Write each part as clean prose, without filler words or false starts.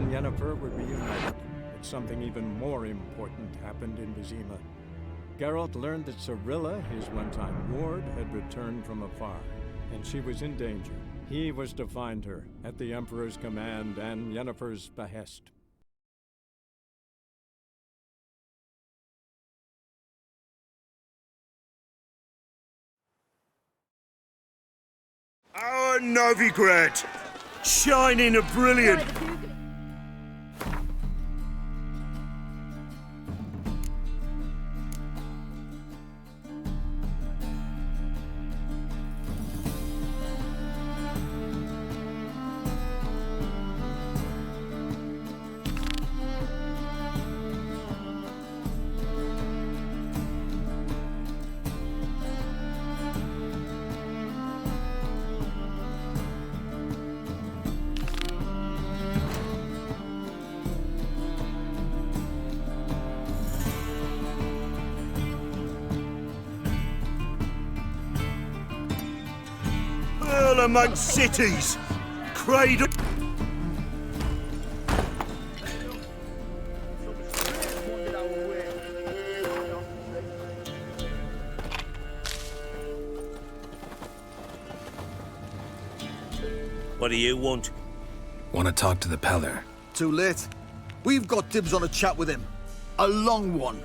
and Yennefer were reunited, but something even more important happened in Vizima. Geralt learned that Cirilla, his one-time ward, had returned from afar, and she was in danger. He was to find her, at the Emperor's command and Yennefer's behest. Our Novigrad! Shining a brilliant... Pearl among cities! Cradle... What do you want? Want to talk to the Peller? Too late. We've got dibs on a chat with him. A long one.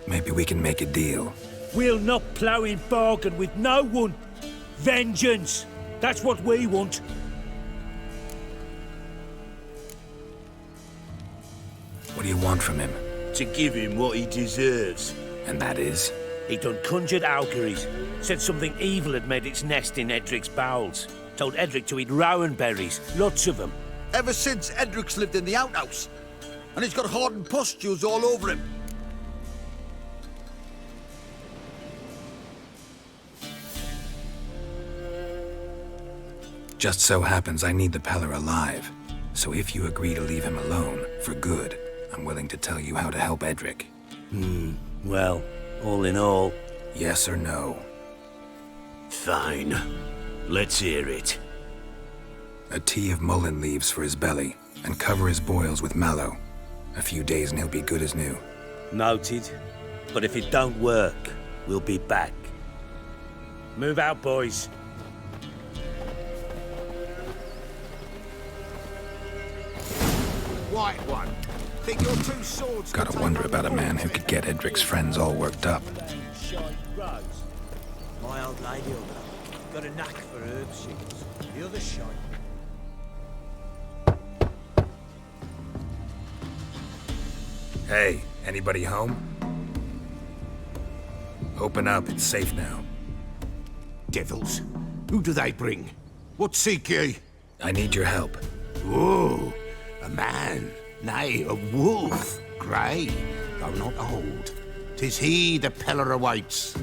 Maybe we can make a deal. We'll not plough in bargain with no one. Vengeance! That's what we want. What do you want from him? To give him what he deserves. And that is? He done conjured auguries. Said something evil had made its nest in Edric's bowels. Told Edric to eat rowan berries, lots of them. Ever since Edric's lived in the outhouse. And he's got hardened pustules all over him. Just so happens I need the Peller alive. So if you agree to leave him alone, for good, I'm willing to tell you how to help Edric. Well, all in all... Yes or no? Fine. Let's hear it. A tea of mullein leaves for his belly, and cover his boils with mallow. A few days and he'll be good as new. Noted. But if it don't work, we'll be back. Move out, boys. White one. Think your two swords... Gotta wonder about a man who could get Edric's friends all worked up. My old lady will know. Got a knack for herb shoots. The other shite. Hey, anybody home? Open up, it's safe now. Devils. Who do they bring? What seek ye? I need your help. Oh, a man. Nay, a wolf. Grey, though not old. 'Tis he the Peller awaits.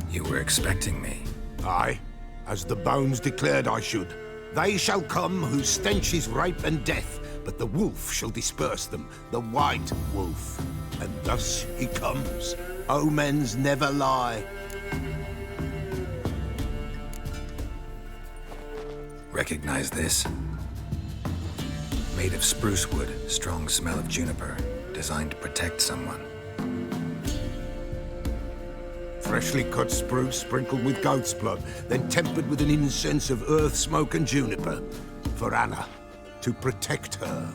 You were expecting me. Aye, as the bones declared I should. They shall come whose stench is rape and death, but the wolf shall disperse them, the white wolf. And thus he comes. Omens never lie. Recognize this? Made of spruce wood, strong smell of juniper, designed to protect someone. Freshly cut spruce sprinkled with goat's blood, then tempered with an incense of earth, smoke and juniper. For Anna, to protect her.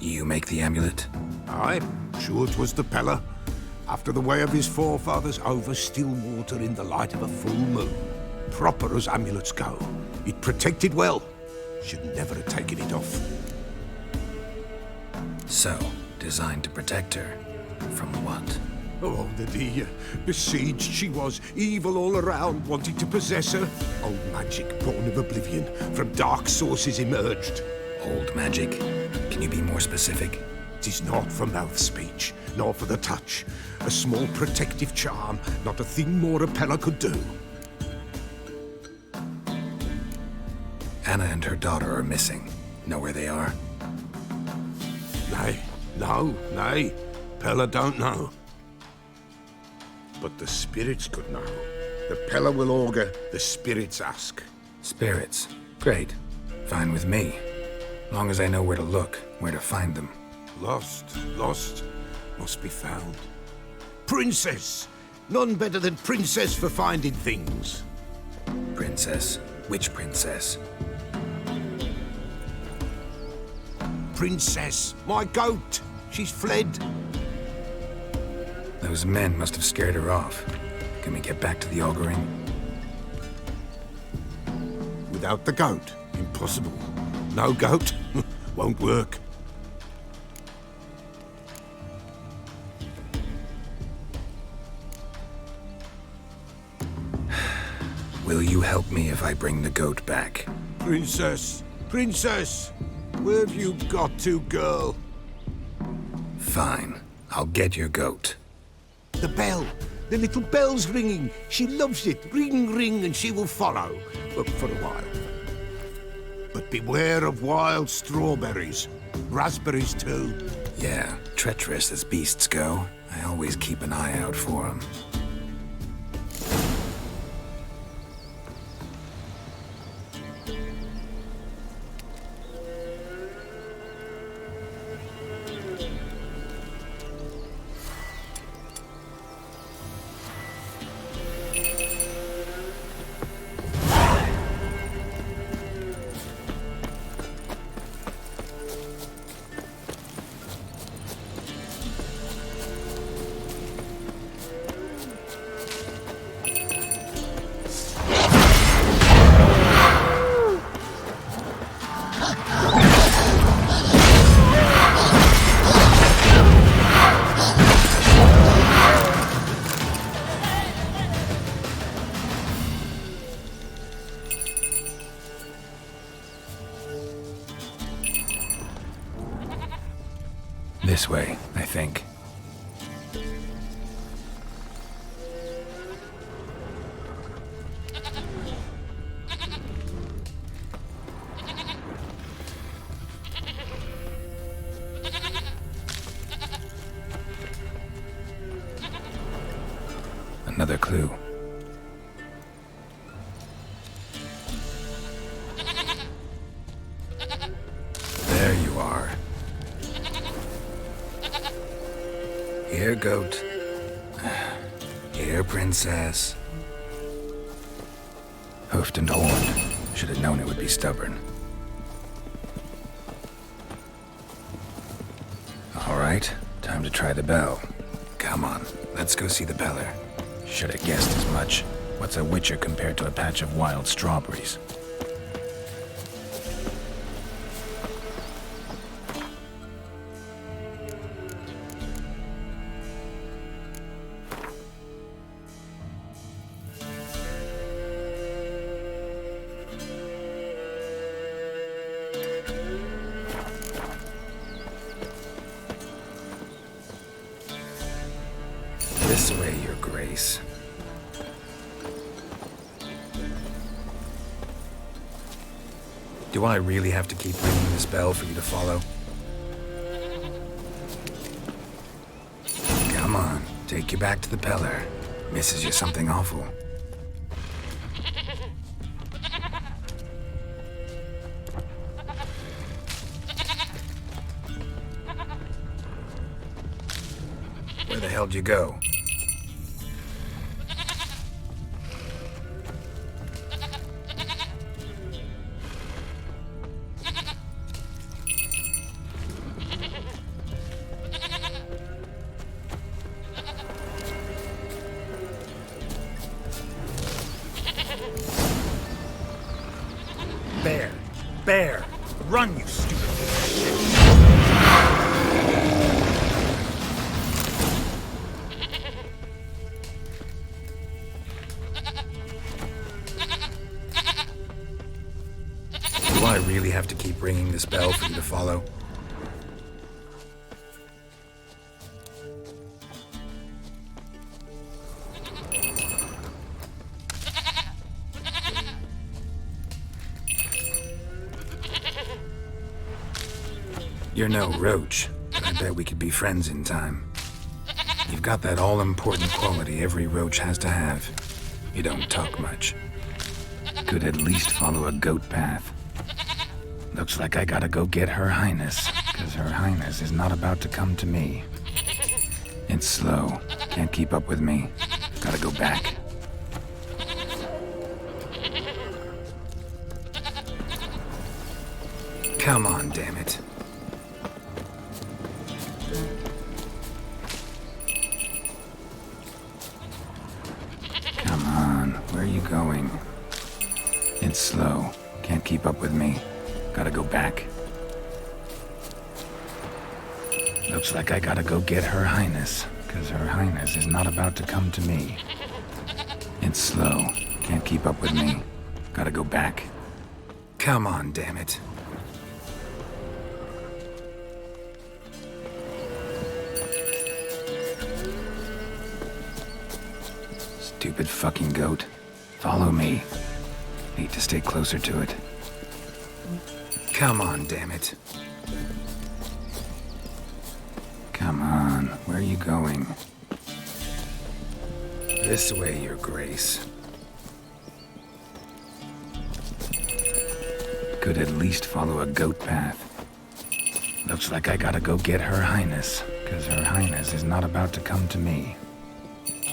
You make the amulet? Aye, sure 'twas the Peller. After the way of his forefathers, over still water in the light of a full moon. Proper as amulets go. It protected well. Should never have taken it off. So, designed to protect her. From what? Oh, the besieged she was, evil all around, wanting to possess her. Old magic, born of oblivion, from dark sources emerged. Old magic? Can you be more specific? 'Tis not for mouth speech, nor for the touch. A small protective charm, not a thing more a Peller could do. Anna and her daughter are missing. Know where they are? Nay. Pella don't know. But the spirits could know. The Pella will augur, the spirits ask. Spirits. Great. Fine with me. Long as I know where to look, where to find them. Lost, must be found. Princess! None better than Princess for finding things. Princess? Which princess? Princess, my goat! She's fled. Those men must have scared her off. Can we get back to the auguring? Without the goat, impossible. No goat, won't work. Will you help me if I bring the goat back? Princess, where have you got to, girl? Fine. I'll get your goat. The bell. The little bell's ringing. She loves it. Ring, ring, and she will follow. But for a while. But beware of wild strawberries. Raspberries, too. Yeah, treacherous as beasts go. I always keep an eye out for them. This way, I think. Another clue. There you are. Here, goat. Here, princess. Hoofed and horned. Should have known it would be stubborn. All right, time to try the bell. Come on, let's go see the Peller. Should have guessed as much. What's a witcher compared to a patch of wild strawberries? This way, Your Grace. Do I really have to keep ringing this bell for you to follow? Come on, take you back to the Peller. Misses you something awful. Where the hell'd you go? Bear! Run, you stupid! Do I really have to keep ringing this bell for you to follow? You're no roach, but I bet we could be friends in time. You've got that all-important quality every roach has to have. You don't talk much. Could at least follow a goat path. Looks like I gotta go get Her Highness, because Her Highness is not about to come to me. It's slow. Can't keep up with me. Gotta go back. Come on, damn it. Come on, where are you going? It's slow. Can't keep up with me. Gotta go back. Looks like I gotta go get Her Highness, because Her Highness is not about to come to me. It's slow. Can't keep up with me. Gotta go back. Come on, damn it. Stupid fucking goat. Follow me. Need to stay closer to it. Come on, damn it. Come on, where are you going? This way, Your Grace. Could at least follow a goat path. Looks like I gotta go get Her Highness, because Her Highness is not about to come to me.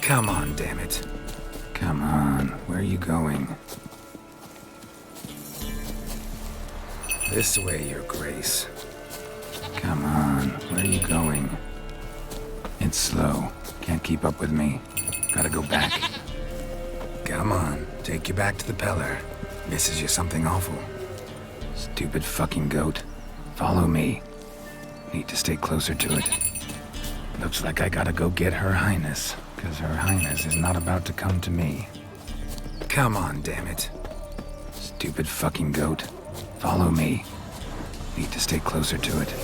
Come on, damn it. Come on, where are you going? This way, Your Grace. Come on, where are you going? It's slow. Can't keep up with me. Gotta go back. Come on, take you back to the Pellar. Misses you something awful. Stupid fucking goat. Follow me. Need to stay closer to it. Looks like I gotta go get Her Highness, because Her Highness is not about to come to me. Come on, damn it. Stupid fucking goat. Follow me. Need to stay closer to it.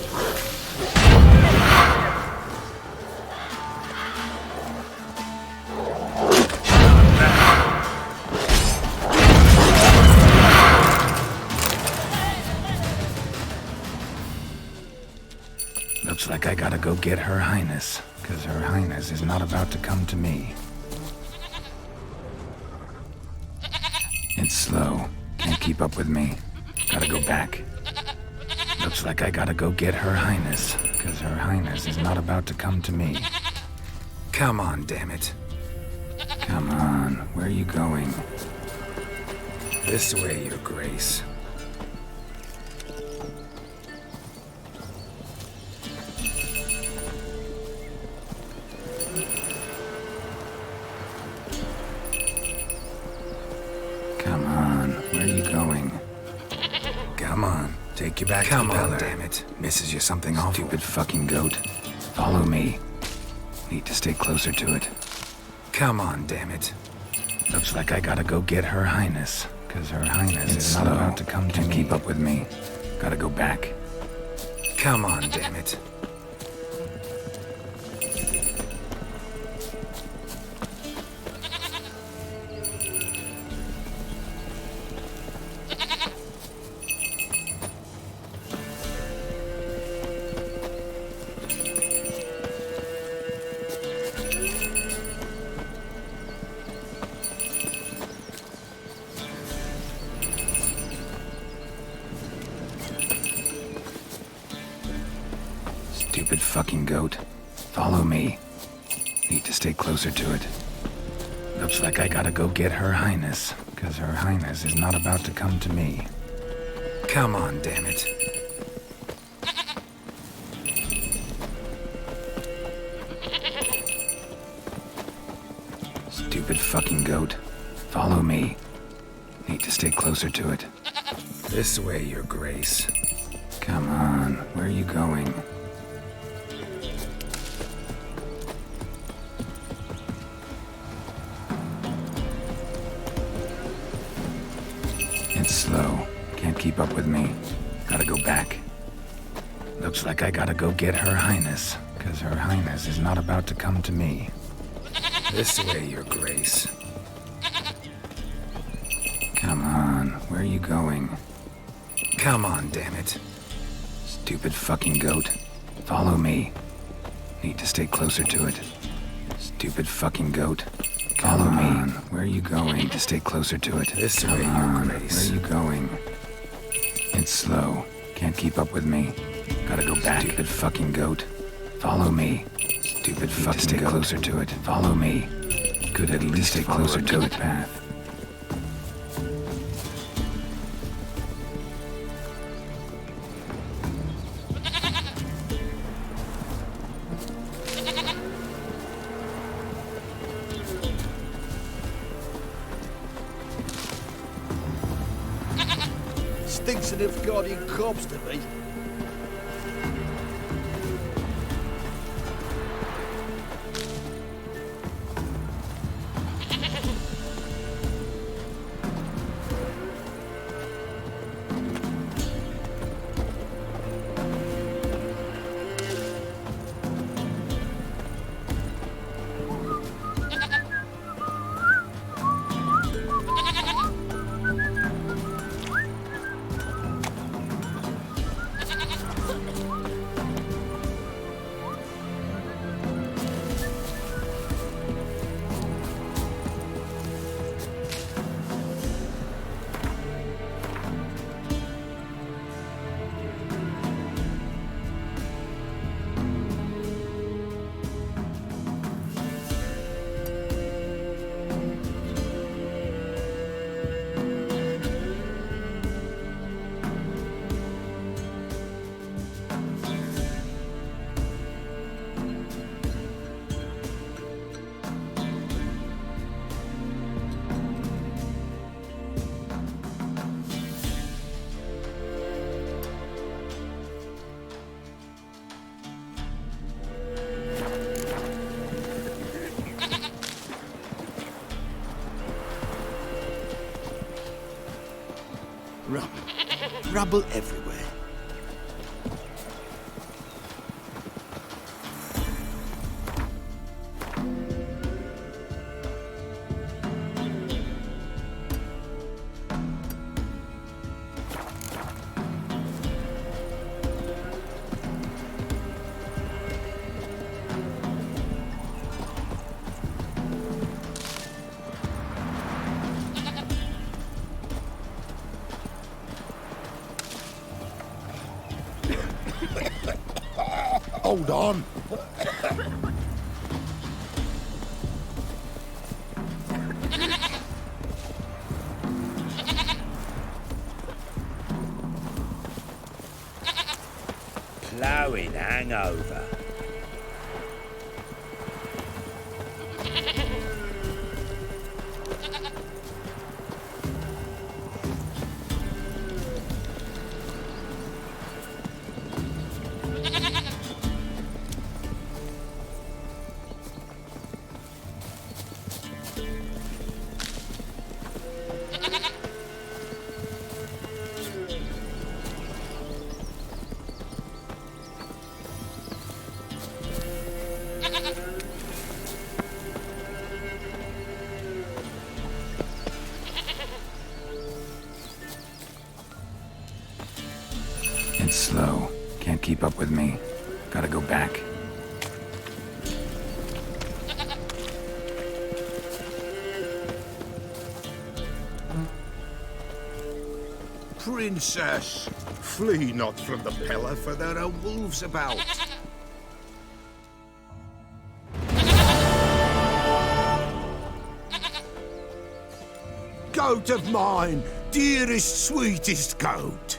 Looks like I gotta go get Her Highness, because Her Highness is not about to come to me. It's slow. Can't keep up with me. Gotta go back. Looks like I gotta go get Her Highness, because Her Highness is not about to come to me. Come on, damn it. Come on, where are you going? This way, Your Grace. Come on, where are you going? Come on, take you back to the Pellar. Damn it. Misses you something awful. Stupid fucking goat. Follow me. Need to stay closer to it. Come on, damn it. Looks like I gotta go get Her Highness, because Her Highness is not about to come to me. Can't keep up with me. Gotta go back. Come on, damn it. Stupid fucking goat. Follow me. Need to stay closer to it. Looks like I gotta go get Her Highness, because Her Highness is not about to come to me. Come on, damn it. Stupid fucking goat. Follow me. Need to stay closer to it. This way, Your Grace. Come on, where are you going? It's slow. Can't keep up with me. Gotta go back. Looks like I gotta go get Her Highness, because Her Highness is not about to come to me. This way, Your Grace. Come on, where are you going? Come on, damn it. Stupid fucking goat. Follow me. Need to stay closer to it. Stupid fucking goat. Follow me. Where are you going? Need to stay closer to it. This Come way, Your on. Grace. Where are you going? It's slow. Can't keep up with me. Gotta go back. Stupid fucking goat. Follow me. Stupid fucking stay goat. Closer to it. Follow me. Could at least stay closer to it path. Stinks of guardian corpse to me. Rubble everywhere. Hold on. Ploughing hangover. It's slow. Can't keep up with me. Gotta go back. Princess, flee not from the pillar, for there are wolves about. Goat of mine, dearest, sweetest goat.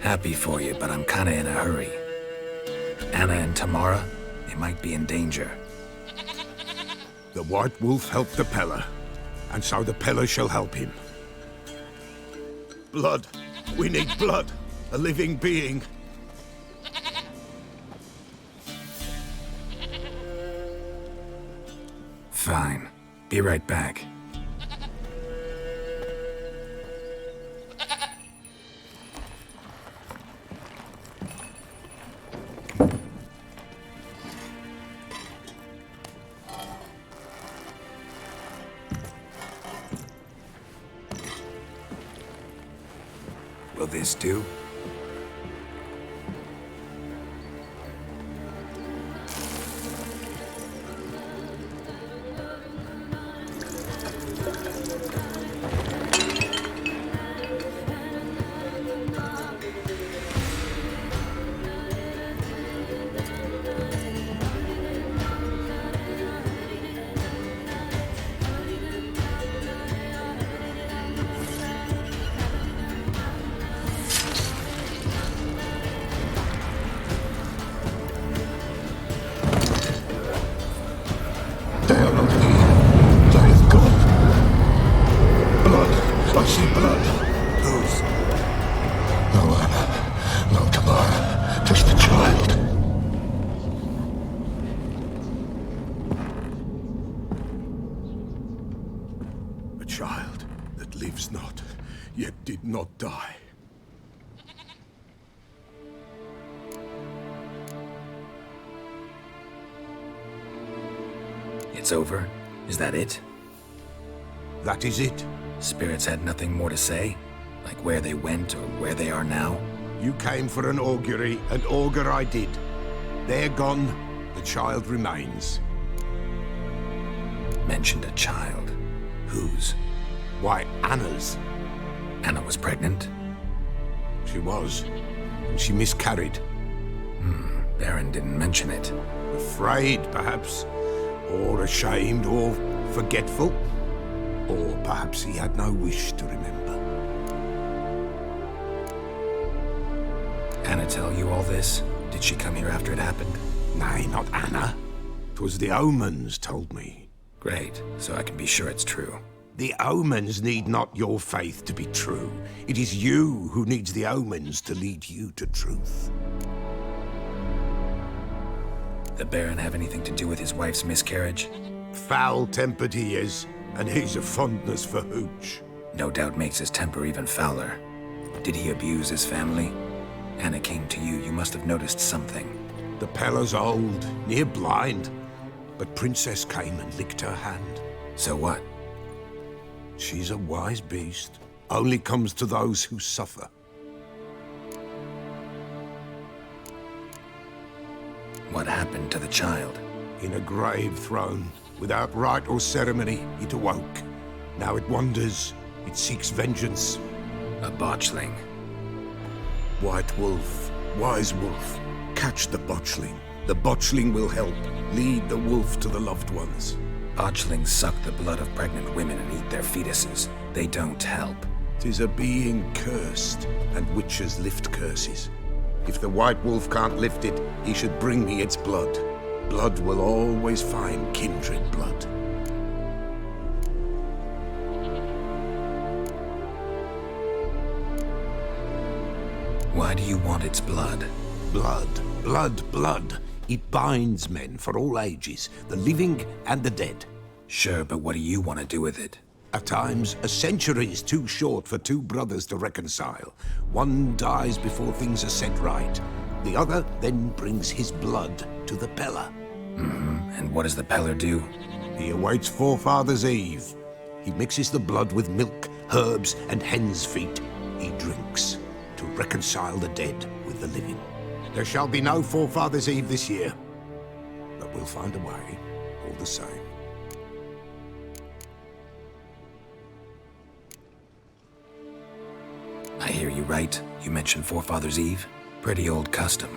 Happy for you, but I'm kinda in a hurry. Anna and Tamara, they might be in danger. The White Wolf helped the Peller, and so the Peller shall help him. Blood. We need blood. A living being. Fine. Be right back. Will this do? They are not here. They have gone. Blood. I see blood. Whose? No, Anna. No, Tamara. Just the child. A child that lives not, yet did not die. It's over? Is that it? That is it. Spirits had nothing more to say? Like where they went or where they are now? You came for an augury, and augur I did. They're gone, the child remains. Mentioned a child. Whose? Why, Anna's. Anna was pregnant? She was, and she miscarried. Baron didn't mention it. Afraid, perhaps, or ashamed, or forgetful. Or perhaps he had no wish to remember. Anna tell you all this? Did she come here after it happened? Nay, not Anna. 'Twas the omens told me. Great, so I can be sure it's true. The omens need not your faith to be true. It is you who needs the omens to lead you to truth. The Baron have anything to do with his wife's miscarriage? Foul-tempered he is, and he's a fondness for hooch. No doubt makes his temper even fouler. Did he abuse his family? Anna came to you, you must have noticed something. The Pella's old, near blind, but Princess came and licked her hand. So what? She's a wise beast, only comes to those who suffer. What happened to the child? In a grave thrown, without rite or ceremony, it awoke. Now it wanders, it seeks vengeance. A botchling. White wolf, wise wolf, catch the botchling. The botchling will help, lead the wolf to the loved ones. Botchlings suck the blood of pregnant women and eat their fetuses. They don't help. 'Tis a being cursed, and witches lift curses. If the white wolf can't lift it, he should bring me its blood. Blood will always find kindred blood. Why do you want its blood? Blood, blood, blood. It binds men for all ages, the living and the dead. Sure, but what do you want to do with it? At times, a century is too short for two brothers to reconcile. One dies before things are set right. The other then brings his blood to the Pella. And what does the Peller do? He awaits Forefathers' Eve. He mixes the blood with milk, herbs, and hen's feet. He drinks to reconcile the dead with the living. There shall be no Forefathers' Eve this year, but we'll find a way, all the same. I hear you right. You mentioned Forefathers' Eve? Pretty old custom.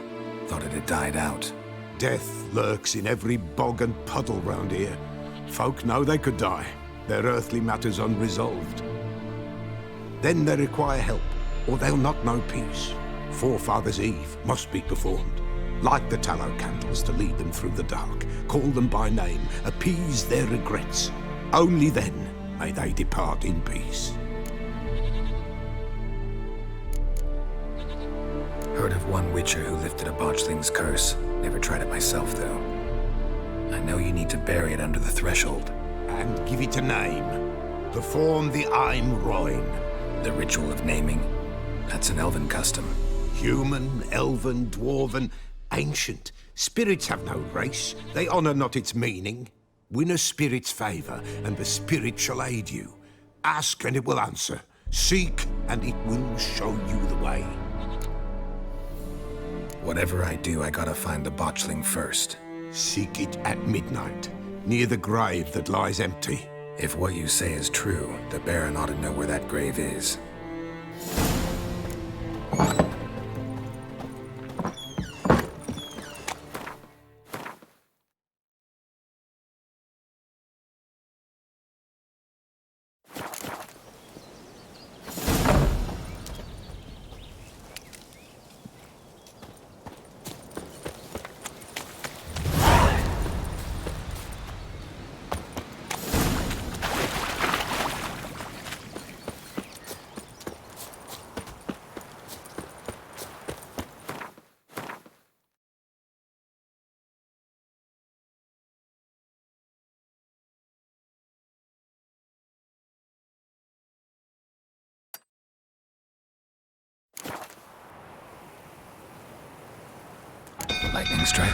Thought it had died out. Death lurks in every bog and puddle round here. Folk know they could die, their earthly matters unresolved. Then they require help, or they'll not know peace. Forefathers' Eve must be performed. Light the tallow candles to lead them through the dark. Call them by name, appease their regrets. Only then may they depart in peace. Heard of one witcher who lifted a botchling's curse. Never tried it myself, though. I know you need to bury it under the threshold. And give it a name. Perform the Aim Roin. The ritual of naming? That's an elven custom. Human, elven, dwarven, ancient. Spirits have no race. They honor not its meaning. Win a spirit's favor, and the spirit shall aid you. Ask, and it will answer. Seek, and it will show you the way. Whatever I do, I gotta find the botchling first. Seek it at midnight, near the grave that lies empty. If what you say is true, the Baron ought to know where that grave is. Lightning strike.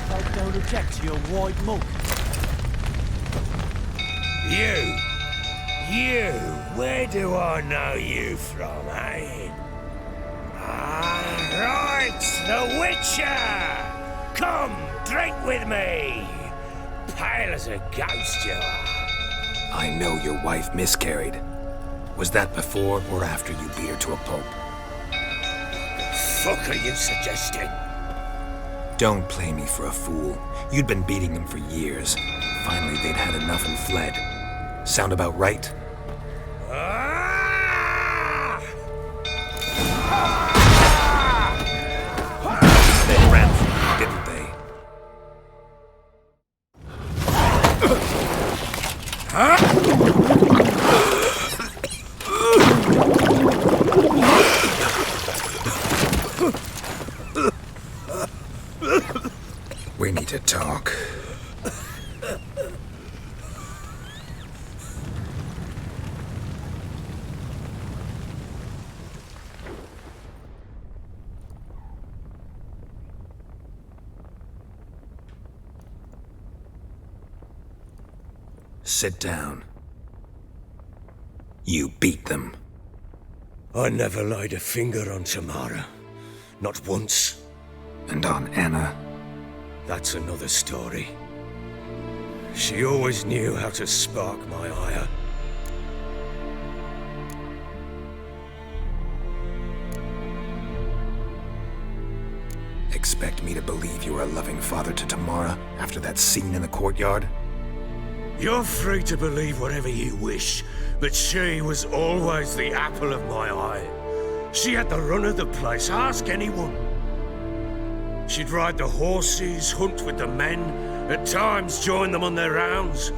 Take down the jacks, you white monk. You, where do I know you from, eh? Ah, right, the Witcher! Come, drink with me! Pale as a ghost you are. I know your wife miscarried. Was that before or after you beat her to a pulp? Fuck are you suggesting? Don't play me for a fool. You'd been beating them for years. Finally, they'd had enough and fled. Sound about right? They ran from you, didn't they? We need to talk. Sit down. You beat them. I never laid a finger on Tamara. Not once. And on Anna. That's another story. She always knew how to spark my ire. Expect me to believe you were a loving father to Tamara after that scene in the courtyard? You're free to believe whatever you wish, but she was always the apple of my eye. She had the run of the place, ask anyone. She'd ride the horses, hunt with the men, at times join them on their rounds.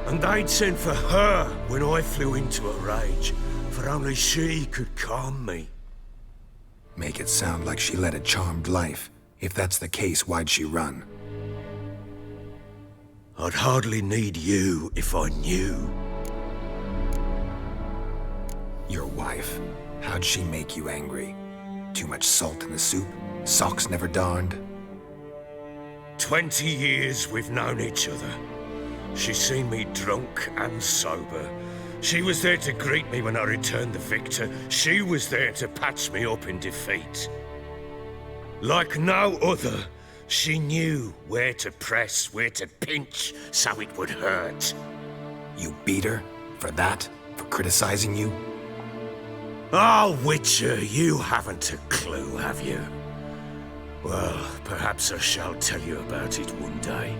And they'd send for her when I flew into a rage, for only she could calm me. Make it sound like she led a charmed life. If that's the case, why'd she run? I'd hardly need you if I knew. Your wife. How'd she make you angry? Too much salt in the soup? Socks never darned? 20 years we've known each other. She's seen me drunk and sober. She was there to greet me when I returned the victor. She was there to patch me up in defeat. Like no other, she knew where to press, where to pinch, so it would hurt. You beat her? For that? For criticizing you? Oh, Witcher, you haven't a clue, have you? Well, perhaps I shall tell you about it one day.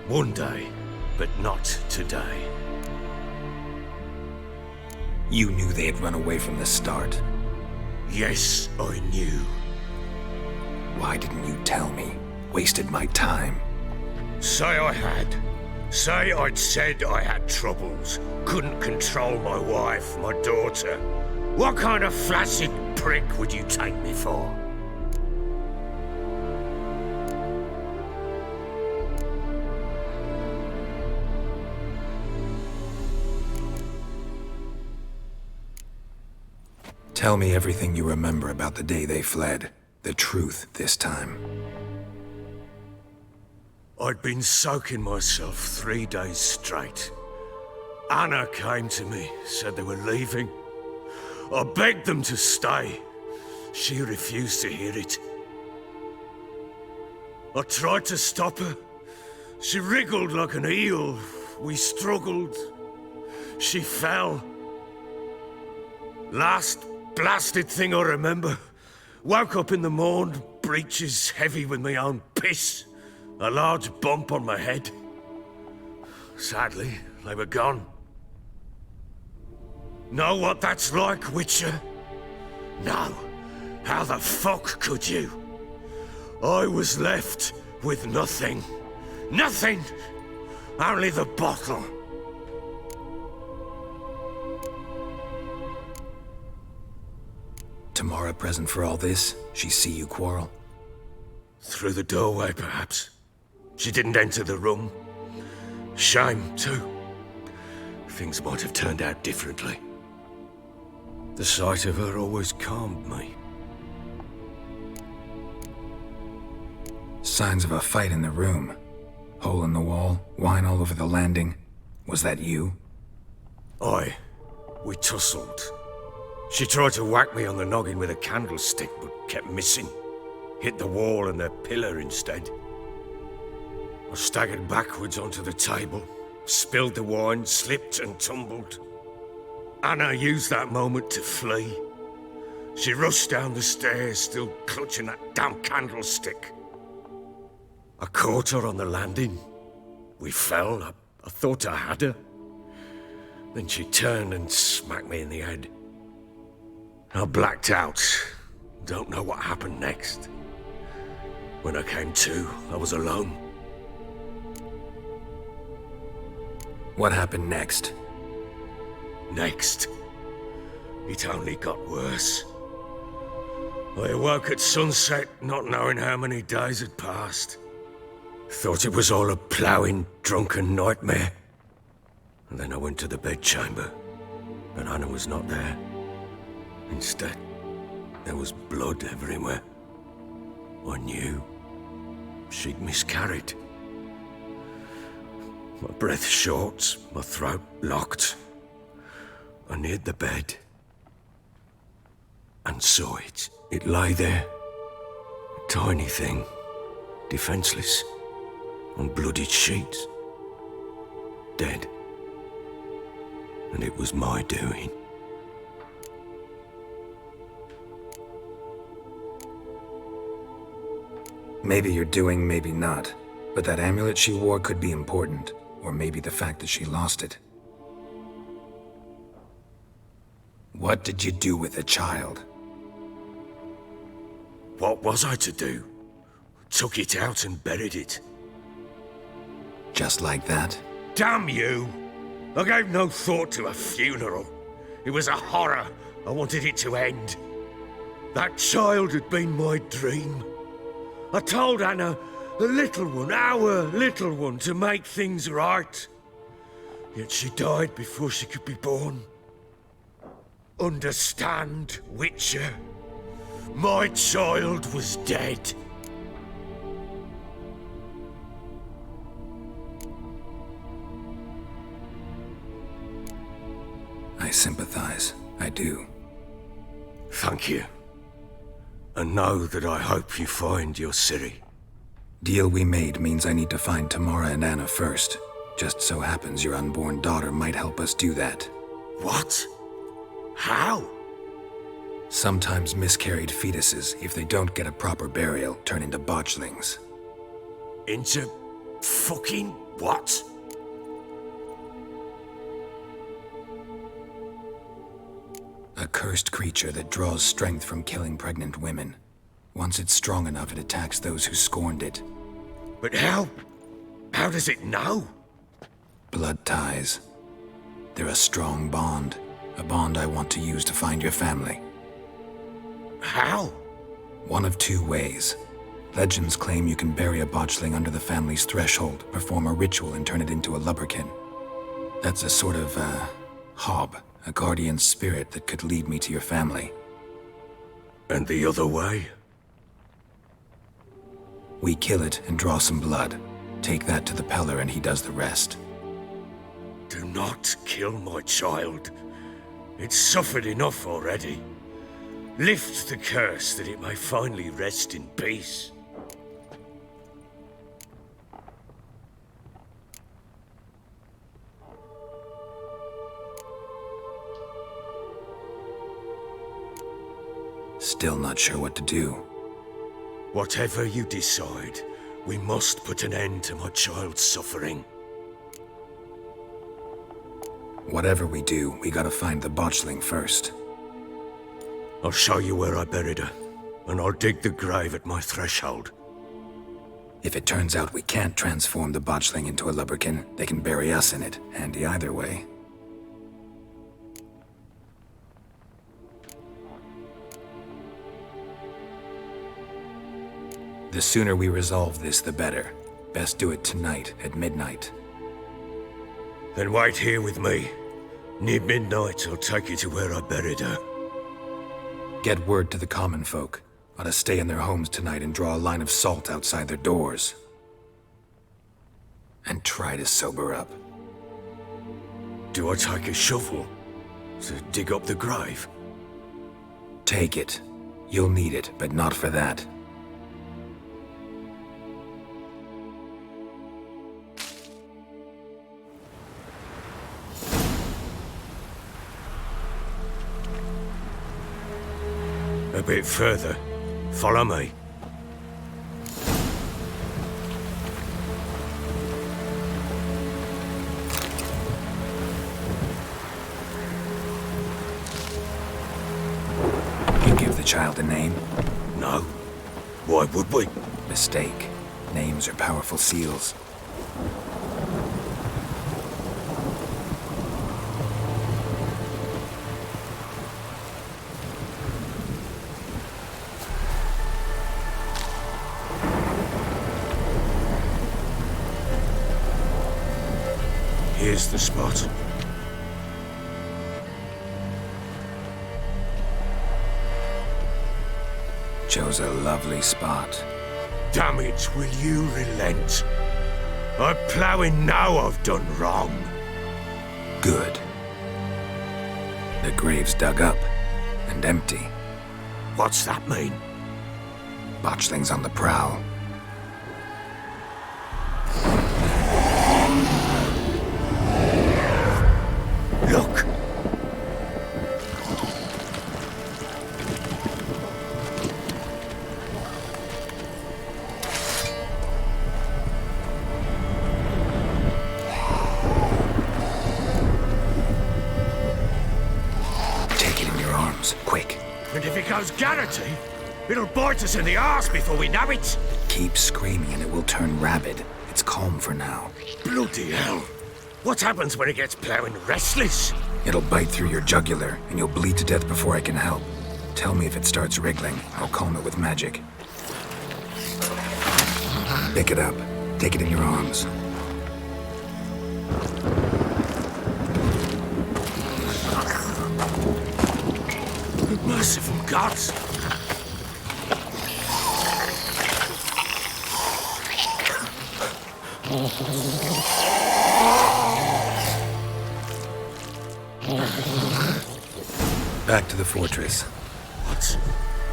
One day, but not today. You knew they had run away from the start. Yes, I knew. Why didn't you tell me? Wasted my time. Say I had. Say I'd said I had troubles. Couldn't control my wife, my daughter. What kind of flaccid prick would you take me for? Tell me everything you remember about the day they fled. The truth this time. I'd been soaking myself 3 days straight. Anna came to me, said they were leaving. I begged them to stay. She refused to hear it. I tried to stop her. She wriggled like an eel. We struggled. She fell. Last blasted thing I remember. Woke up in the morn, breeches heavy with my own piss. A large bump on my head. Sadly, they were gone. Know what that's like, Witcher? No. How the fuck could you? I was left with nothing. Nothing! Only the bottle. Tamara present for all this? She see you quarrel? Through the doorway, perhaps. She didn't enter the room. Shame, too. Things might have turned out differently. The sight of her always calmed me. Signs of a fight in the room. Hole in the wall, wine all over the landing. Was that you? Aye. We tussled. She tried to whack me on the noggin with a candlestick, but kept missing. Hit the wall and the pillar instead. I staggered backwards onto the table, spilled the wine, slipped and tumbled. Anna used that moment to flee. She rushed down the stairs, still clutching that damn candlestick. I caught her on the landing. We fell. I thought I had her. Then she turned and smacked me in the head. I blacked out. Don't know what happened next. When I came to, I was alone. What happened next? Next, it only got worse. I awoke at sunset, not knowing how many days had passed. Thought it was all a ploughing, drunken nightmare. And then I went to the bedchamber, but Anna was not there. Instead, there was blood everywhere. I knew she'd miscarried. My breath short, my throat locked. I neared the bed and saw it. It lay there, a tiny thing, defenseless, on bloodied sheets, dead. And it was my doing. Maybe you're doing, maybe not. But that amulet she wore could be important. Or maybe the fact that she lost it. What did you do with the child? What was I to do? Took it out and buried it. Just like that? Damn you! I gave no thought to a funeral. It was a horror. I wanted it to end. That child had been my dream. I told Anna, the little one, our little one, to make things right. Yet she died before she could be born. Understand, Witcher? My child was dead. I sympathize. I do. Thank you. And know that I hope you find your Ciri. Deal we made means I need to find Tamara and Anna first. Just so happens your unborn daughter might help us do that. What? How? Sometimes miscarried fetuses, if they don't get a proper burial, turn into botchlings. Into fucking what? A cursed creature that draws strength from killing pregnant women. Once it's strong enough, it attacks those who scorned it. But how? How does it know? Blood ties. They're a strong bond. A bond I want to use to find your family. How? One of two ways. Legends claim you can bury a botchling under the family's threshold, perform a ritual, and turn it into a lubberkin. That's a sort of, hob, a guardian spirit that could lead me to your family. And the other way? We kill it and draw some blood. Take that to the Peller and he does the rest. Do not kill my child. It's suffered enough already. Lift the curse that it may finally rest in peace. Still not sure what to do. Whatever you decide, we must put an end to my child's suffering. Whatever we do, we gotta find the botchling first. I'll show you where I buried her, and I'll dig the grave at my threshold. If it turns out we can't transform the botchling into a lubberkin, they can bury us in it. Handy either way. The sooner we resolve this, the better. Best do it tonight, at midnight. Then wait here with me. Near midnight, I'll take you to where I buried her. Get word to the common folk. Ought to stay in their homes tonight and draw a line of salt outside their doors. And try to sober up. Do I take a shovel to dig up the grave? Take it. You'll need it, but not for that. A bit further. Follow me. You give the child a name? No. Why would we? Mistake. Names are powerful seals. Here's the spot. Chose a lovely spot. Damn it, will you relent? I'm ploughing now I've done wrong. Good. The grave's dug up and empty. What's that mean? Botchling's on the prowl. Look! Take it in your arms, quick. And if it goes Garrity, it'll bite us in the arse before we know it. Keep screaming and it will turn rabid. It's calm for now. Bloody hell. What happens when it gets ploughing restless? It'll bite through your jugular, and you'll bleed to death before I can help. Tell me if it starts wriggling. I'll calm it with magic. Pick it up. Take it in your arms. Merciful gods! Back to the fortress. What?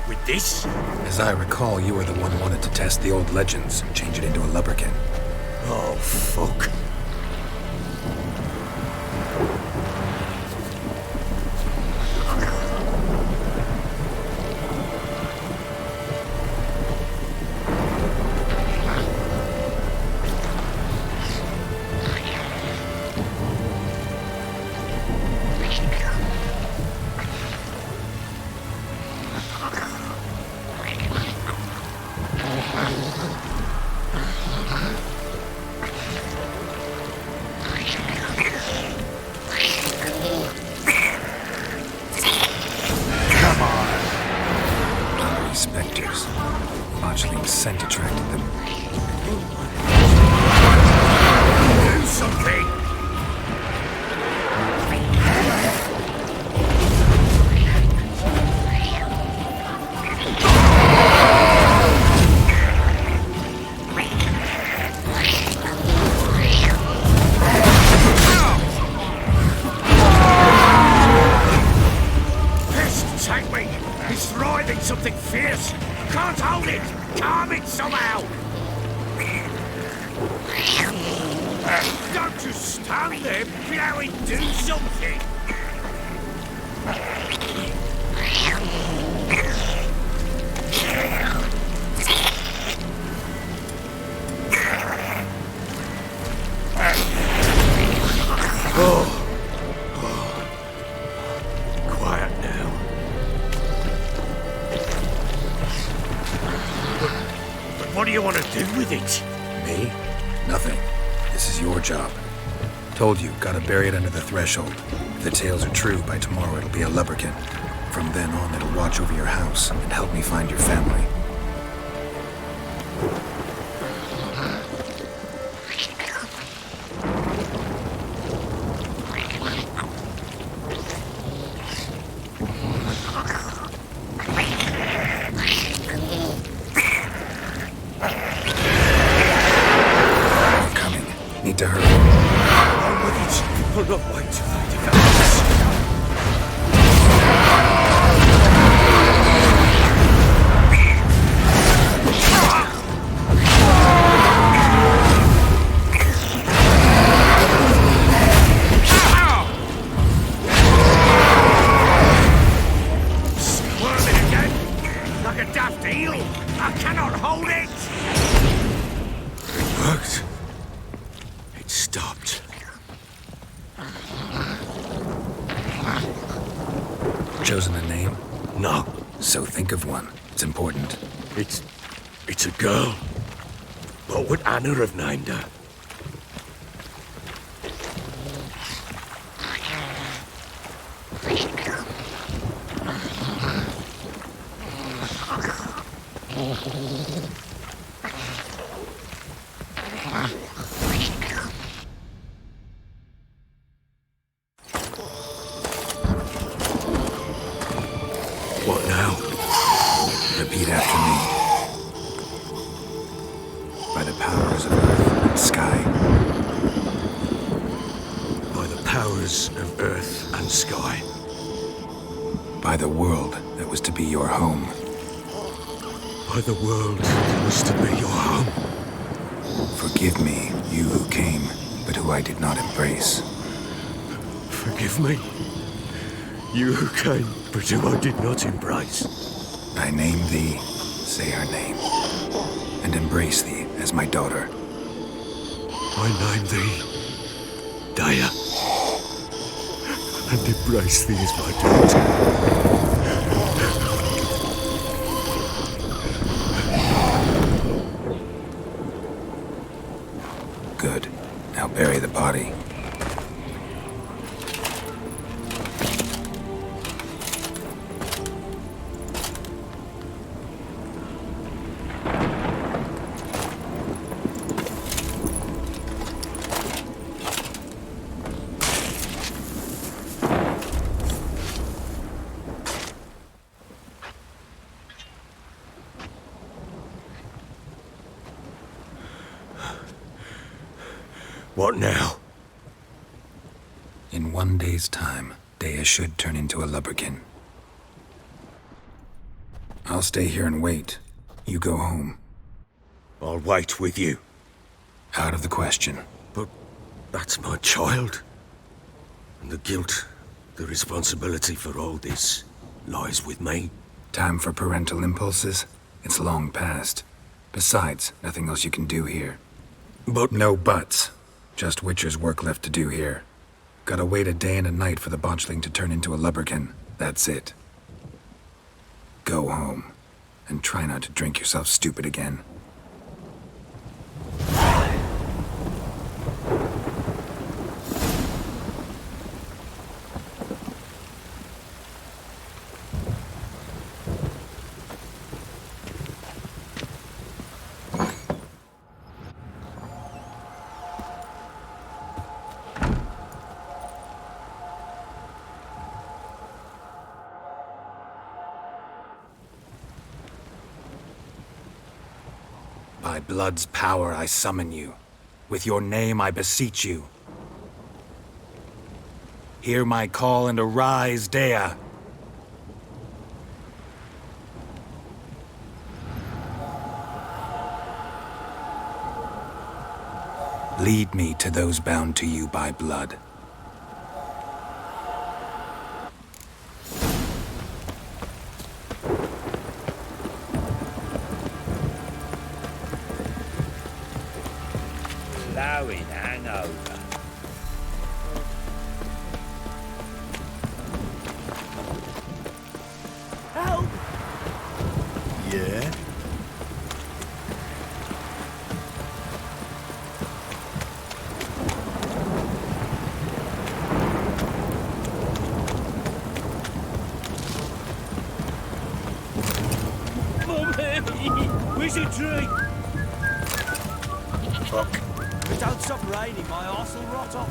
With this? As I recall, you were the one who wanted to test the old legends and change it into a lubberkin. Oh, fuck. about it, do something! Quiet now. But what do you want to do with it? Me? Nothing. This is your job. Told you, gotta bury it under the threshold. If the tales are true, by tomorrow it'll be a lubberkin. From then on, it'll watch over your house and help me find your family. I'm coming. Need to hurry. On with it. I'll not wait till they develop. Chosen a name? No. So think of one. It's important. It's a girl. What would Anna have named her? What now? Repeat after me. By the powers of earth and sky. By the powers of earth and sky. By the world that was to be your home. By the world that was to be your home. Forgive me, you who came, but who I did not embrace. Forgive me. You who came, but who I did not embrace. I name thee, say her name, and embrace thee as my daughter. I name thee Daya, and embrace thee as my daughter. Good. Now bury the body. What now? In 1 day's time, Dea should turn into a lubberkin. I'll stay here and wait. You go home. I'll wait with you. Out of the question. But that's my child. And the guilt, the responsibility for all this lies with me. Time for parental impulses? It's long past. Besides, nothing else you can do here. But No buts. Just Witcher's work left to do here. Gotta wait a day and a night for the botchling to turn into a lubberkin. That's it. Go home. And try not to drink yourself stupid again. By blood's power I summon you. With your name I beseech you. Hear my call and arise, Dea. Lead me to those bound to you by blood. over. Help! Yeah? Mummy! We should drink! Fuck. If it don't stop raining, my arse will rot off.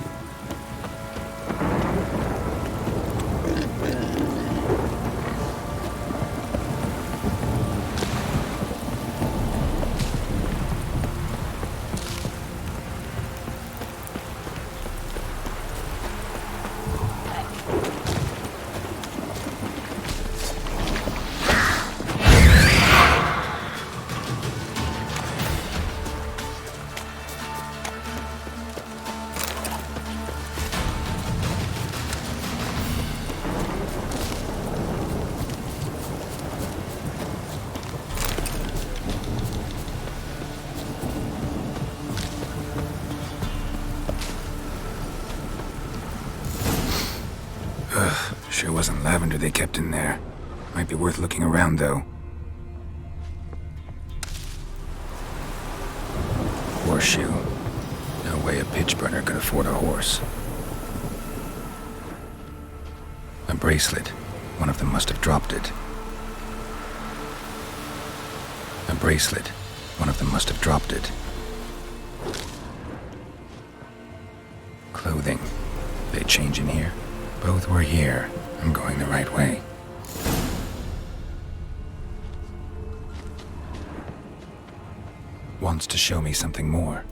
Sure wasn't lavender they kept in there. Might be worth looking around, though. Horseshoe. No way a pitch burner could afford a horse. A bracelet. One of them must have dropped it. A bracelet. One of them must have dropped it. Clothing. They change in here? Both were here. I'm going the right way. Wants to show me something more.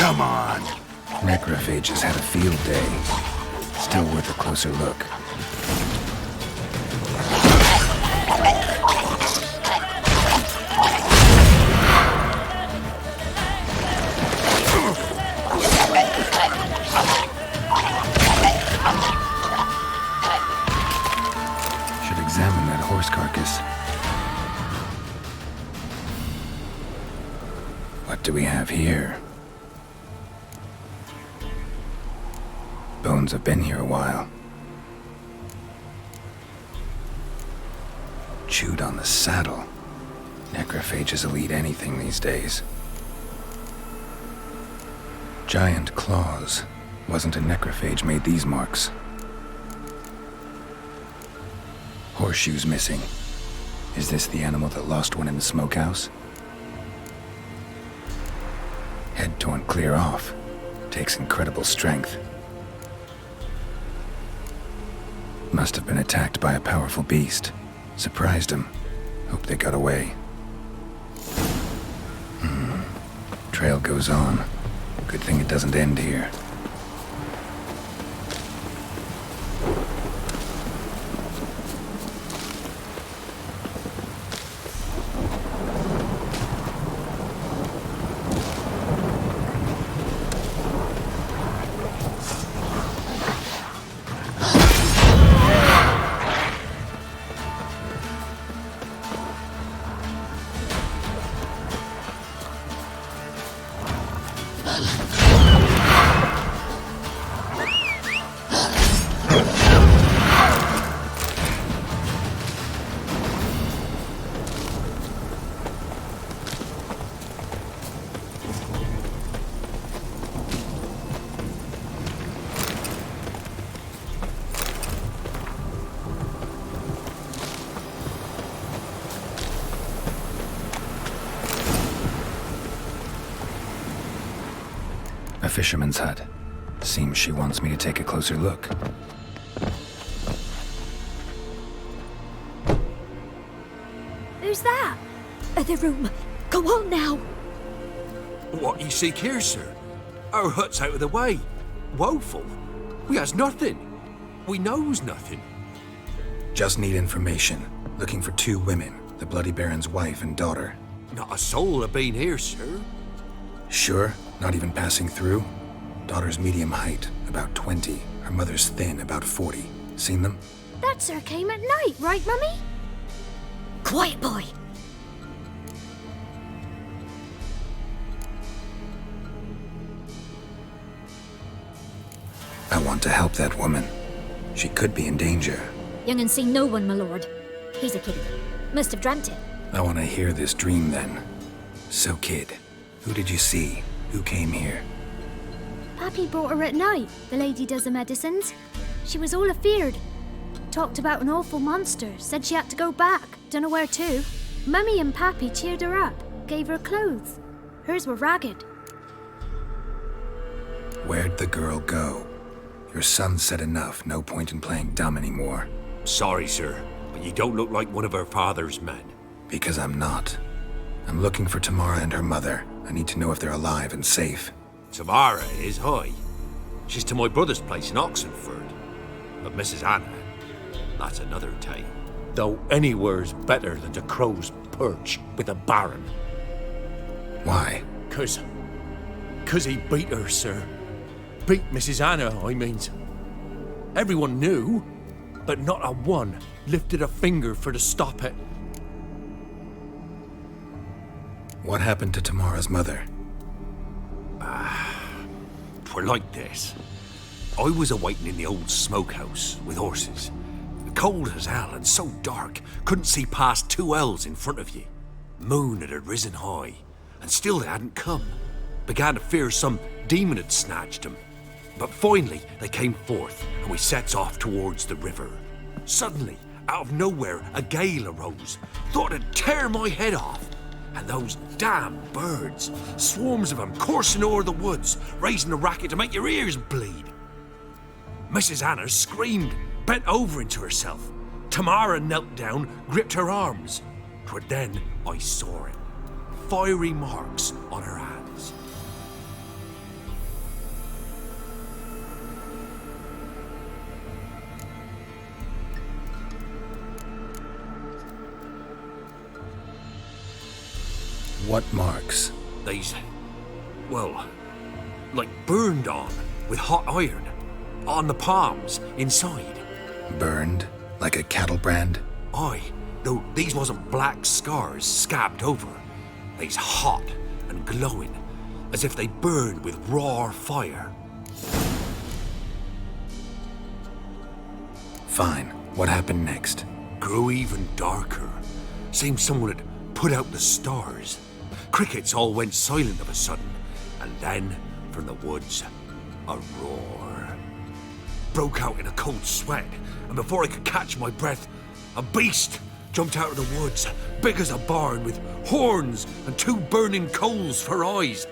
Come on. Necrophages had a field day. Still worth a closer look. Should examine that horse carcass. What do we have here? Bones have been here a while. Chewed on the saddle. Necrophages will eat anything these days. Giant claws. Wasn't a necrophage made these marks. Horseshoes missing. Is this the animal that lost one in the smokehouse? Head torn clear off. Takes incredible strength. Must have been attacked by a powerful beast. Surprised him. Hope they got away. Trail goes on. Good thing it doesn't end here. A fisherman's hut. Seems she wants me to take a closer look. Who's that? The room. Go on now. What you seek here, sir? Our hut's out of the way. Woeful. We has nothing. We knows nothing. Just need information. Looking for 2 women, the Bloody Baron's wife and daughter. Not a soul have been here, sir. Sure? Not even passing through? Daughter's medium height, about 20. Her mother's thin, about 40. Seen them? That sir came at night, right, Mummy? Quiet, boy. I want to help that woman. She could be in danger. Young and seen no one, my lord. He's a kiddie. Must have dreamt it. I want to hear this dream then. So, kid, who did you see? Who came here? Pappy brought her at night. The lady does the medicines. She was all afeared. Talked about an awful monster. Said she had to go back. Dunno where to. Mummy and Pappy cheered her up. Gave her clothes. Hers were ragged. Where'd the girl go? Your son said enough. No point in playing dumb anymore. Sorry, sir, but you don't look like one of her father's men. Because I'm not. I'm looking for Tamara and her mother. I need to know if they're alive and safe. Tamara is, aye. She's to my brother's place in Oxenford. But Mrs. Anna, that's another tale. Though anywhere's better than the crow's perch with the Baron. Why? 'Cause he beat her, sir. Beat Mrs. Anna, I means. Everyone knew, but not a one lifted a finger for to stop it. What happened to Tamara's mother? 'Twere like this. I was awaiting in the old smokehouse with horses. Cold as hell and so dark, couldn't see past 2 ells in front of you. Moon had risen high, and still they hadn't come. Began to fear some demon had snatched them. But finally they came forth, and we sets off towards the river. Suddenly, out of nowhere, a gale arose. Thought it'd tear my head off. And those damn birds, swarms of them coursing o'er the woods, raising a racket to make your ears bleed. Mrs. Anna screamed, bent over into herself. Tamara knelt down, gripped her arms. 'Twere then I saw it. Fiery marks on her hands. What marks? These, well, like burned on with hot iron. On the palms, inside. Burned? Like a cattle brand? Aye, though these wasn't black scars scabbed over. They's hot and glowing, as if they burned with raw fire. Fine. What happened next? Grew even darker. Seemed someone had put out the stars. Crickets all went silent of a sudden, and then, from the woods, a roar. Broke out in a cold sweat, and before I could catch my breath, a beast jumped out of the woods, big as a barn, with horns and 2 burning coals for eyes.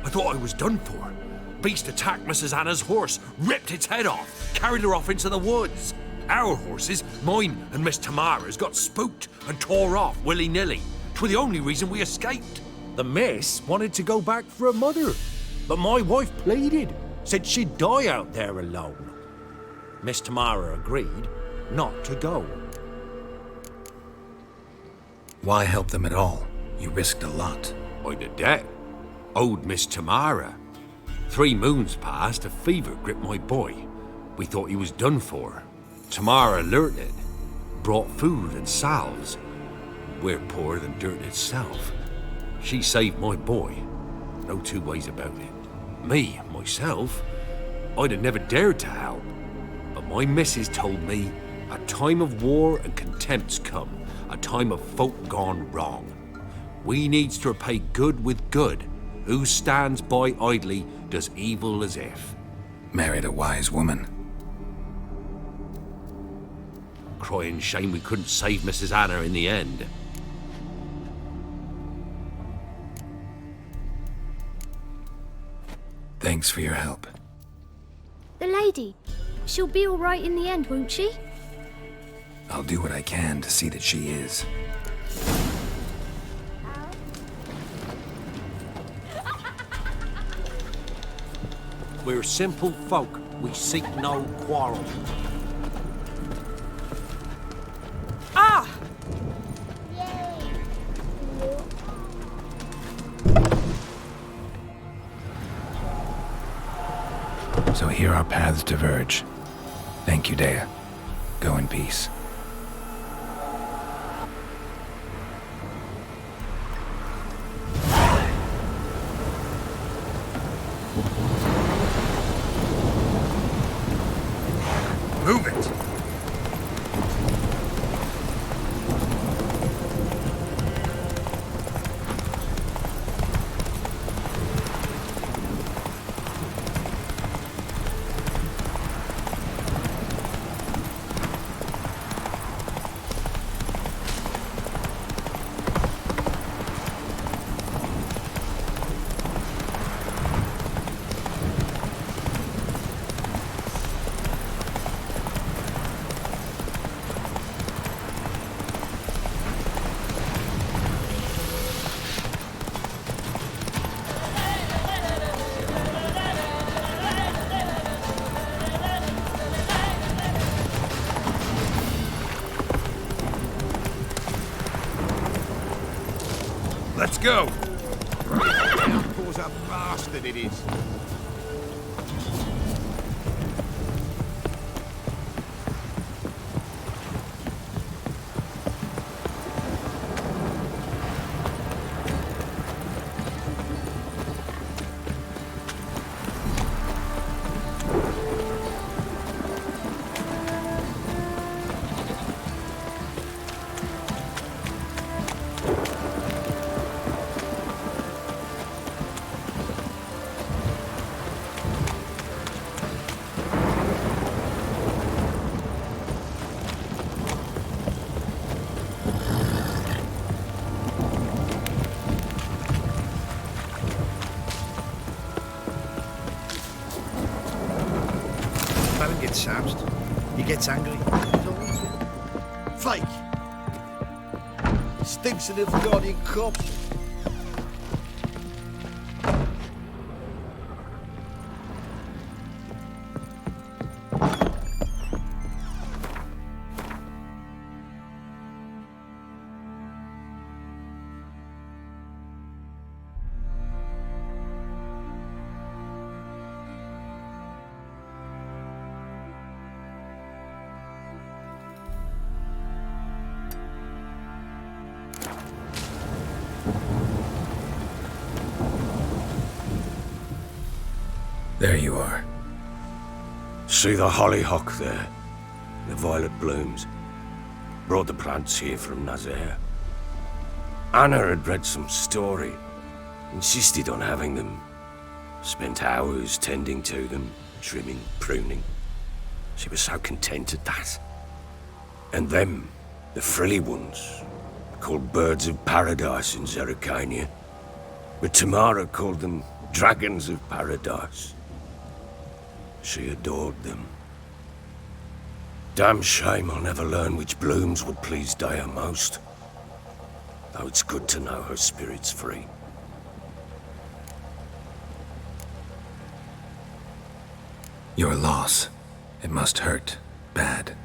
I thought I was done for. Beast attacked Mrs. Anna's horse, ripped its head off, carried her off into the woods. Our horses, mine and Miss Tamara's, got spooked and tore off willy-nilly. 'Twere the only reason we escaped. The miss wanted to go back for her mother, but my wife pleaded, said she'd die out there alone. Miss Tamara agreed not to go. Why help them at all? You risked a lot. I'd a debt. Owed Miss Tamara. 3 moons passed, a fever gripped my boy. We thought he was done for. Tamara learnt it. Brought food and salves. We're poorer than dirt itself. She saved my boy. No 2 ways about it. Me, myself, I'd have never dared to help. But my missus told me a time of war and contempt's come. A time of folk gone wrong. We needs to repay good with good. Who stands by idly does evil as if. Married a wise woman. Crying shame we couldn't save Mrs. Anna in the end. Thanks for your help. The lady. She'll be all right in the end, won't she? I'll do what I can to see that she is. We're simple folk. We seek no quarrel. Ah! So here our paths diverge. Thank you, Dea. Go in peace. Move it! Let's go! Poor's a bastard it is. Baron gets soused. He gets angry. Fake! Stinks of the Guardian corpse. There you are. See the hollyhock there? The violet blooms. Brought the plants here from Nazaire. Anna had read some story. Insisted on having them. Spent hours tending to them, trimming, pruning. She was so content at that. And them, the frilly ones, called birds of paradise in Zerrikania. But Tamara called them dragons of paradise. She adored them. Damn shame I'll never learn which blooms would please Dea most. Though it's good to know her spirit's free. Your loss. It must hurt. Bad.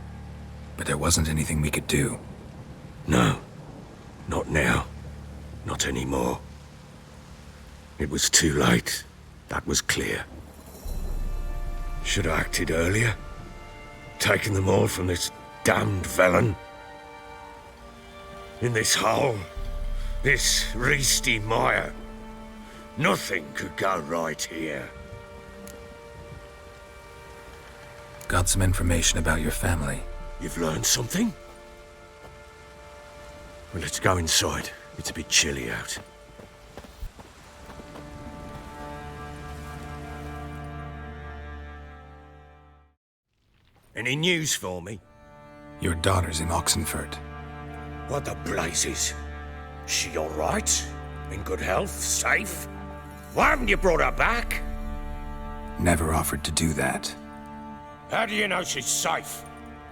But there wasn't anything we could do. No. Not now. Not anymore. It was too late. That was clear. Should have acted earlier. Taken them all from this damned felon. In this hole. This reesty mire. Nothing could go right here. Got some information about your family. You've learned something? Well, let's go inside. It's a bit chilly out. Any news for me? Your daughter's in Oxenfurt. What the blazes? She all right? In good health? Safe? Why haven't you brought her back? never offered to do that. How do you know she's safe?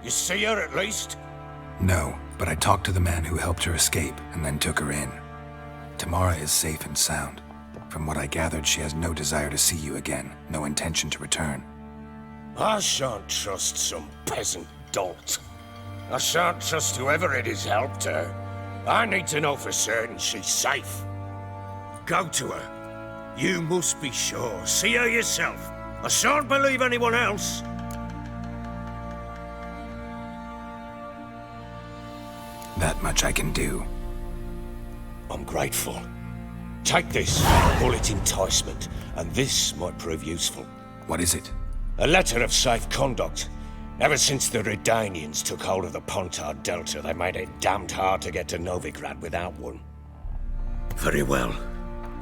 You see her at least? No, but I talked to the man who helped her escape and then took her in. Tamara is safe and sound. From what I gathered, she has no desire to see you again, no intention to return. I shan't trust some peasant dolt. I shan't trust whoever it is helped her. I need to know for certain she's safe. Go to her. You must be sure. See her yourself. I shan't believe anyone else. That much I can do. I'm grateful. Take this, call it enticement, and this might prove useful. What is it? A letter of safe conduct. Ever since the Redanians took hold of the Pontard Delta, they made it damned hard to get to Novigrad without one. Very well.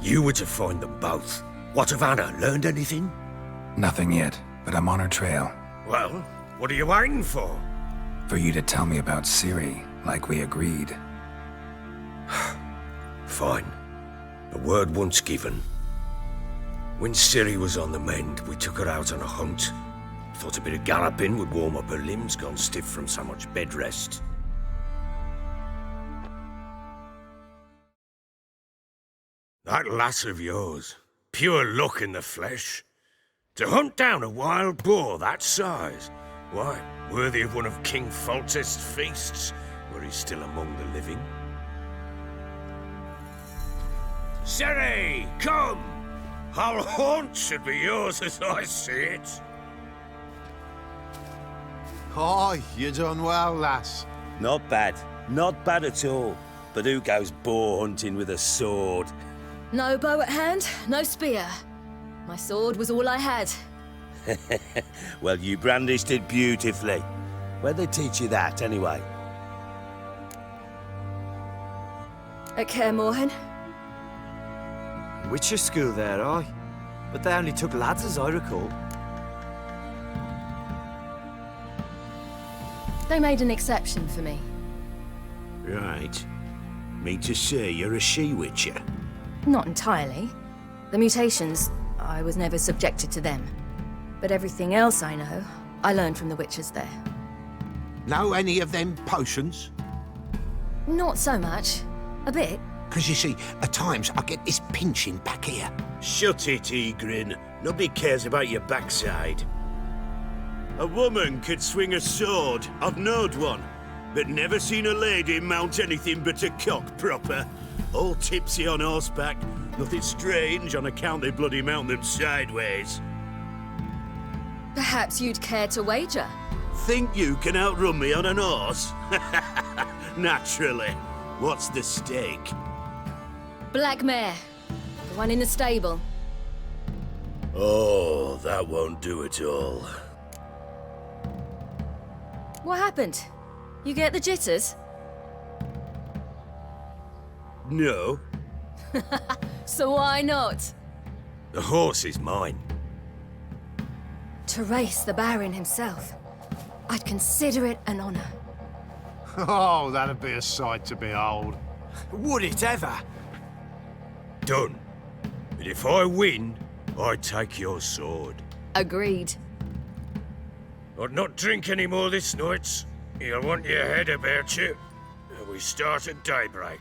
You were to find them both. What of Anna? Learned anything? Nothing yet, but I'm on her trail. Well, what are you waiting for? For you to tell me about Ciri, like we agreed. Fine. A word once given. When Ciri was on the mend, we took her out on a hunt. Thought a bit of galloping would warm up her limbs, gone stiff from so much bed rest. That lass of yours, pure luck in the flesh. To hunt down a wild boar that size, why, worthy of one of King Foltest's feasts, were he still among the living. Ciri, come! Our haunt should be yours as I see it. Aye, you done well, lass. Not bad. Not bad at all. But who goes boar hunting with a sword? No bow at hand, no spear. My sword was all I had. Well, you brandished it beautifully. Where'd they teach you that, anyway? At Kaer Morhen. Witcher school there, aye. But they only took lads, as I recall. They made an exception for me. Right. Mean to say you're a she-witcher? Not entirely. The mutations, I was never subjected to them. But everything else I know, I learned from the witches there. Know any of them potions? Not so much. A bit. Because you see, at times I get this pinching back here. Shut it, Egrin. Nobody cares about your backside. A woman could swing a sword. I've knowed one. But never seen a lady mount anything but a cock proper. All tipsy on horseback. Nothing strange on account they bloody mount them sideways. Perhaps you'd care to wager? Think you can outrun me on an horse? Naturally. What's the stake? Black mare. The one in the stable. Oh, that won't do at all. What happened? You get the jitters? No. So why not? The horse is mine. To race the Baron himself. I'd consider it an honor. Oh, that'd be a sight to behold. Would it ever? Done. But if I win, I take your sword. Agreed. I'd not drink any more this night. You'll want your head about you. We start at daybreak.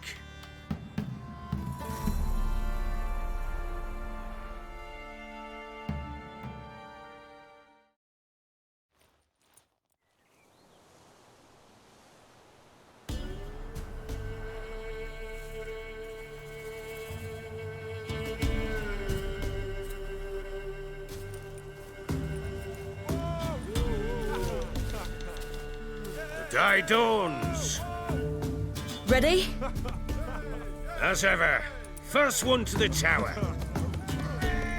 Day dawns. Ready? As ever, first one to the tower.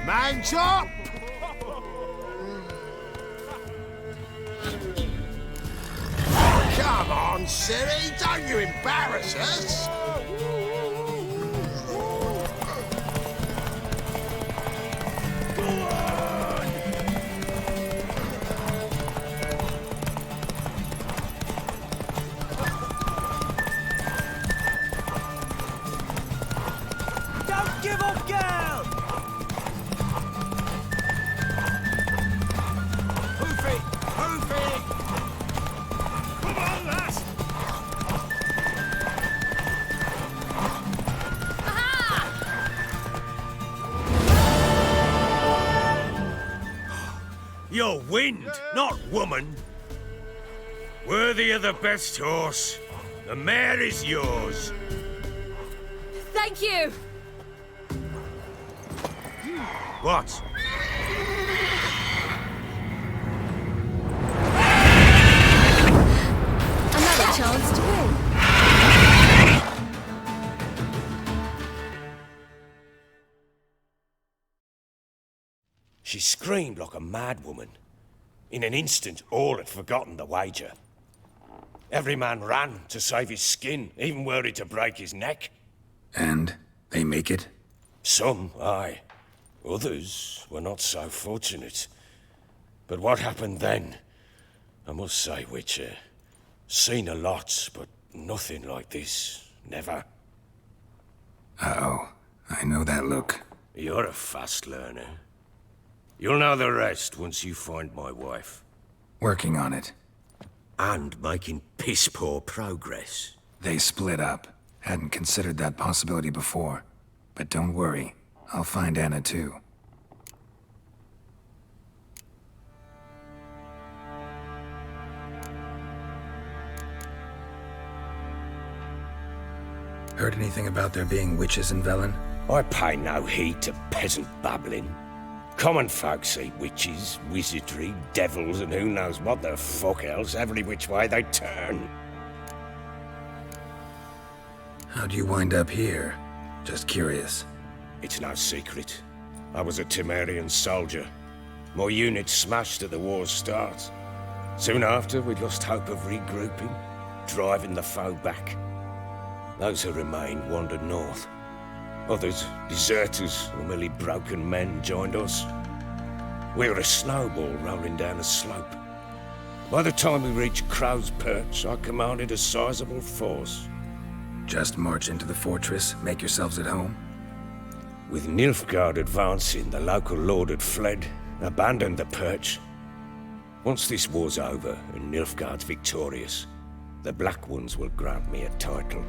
Man's up! Come on, Ciri, don't you embarrass us! Don't give up, girl! You're wind, not woman. Worthy of the best horse. The mare is yours. Thank you! What? Another chance to win. She screamed like a mad woman. In an instant, all had forgotten the wager. Every man ran to save his skin, even were he to break his neck. And they make it? Some, aye. Others were not so fortunate. But what happened then? I must say, Witcher, seen a lot, but nothing like this. Never. Uh-oh. I know that look. You're a fast learner. You'll know the rest once you find my wife. Working on it. And making piss-poor progress. They split up. Hadn't considered that possibility before. But don't worry. I'll find Anna too. Heard anything about there being witches in Velen? I pay no heed to peasant babbling. Common folk see witches, wizardry, devils, and who knows what the fuck else every which way they turn. How'd you wind up here? Just curious. It's no secret. I was a Temerian soldier. My unit smashed at the war's start. Soon after, we lost hope of regrouping, driving the foe back. Those who remained wandered north. Others, deserters or merely broken men, joined us. We were a snowball rolling down a slope. By the time we reached Crow's Perch, I commanded a sizable force. Just march into the fortress, make yourselves at home? With Nilfgaard advancing, the local lord had fled, abandoned the Perch. Once this war's over and Nilfgaard's victorious, the Black Ones will grant me a title.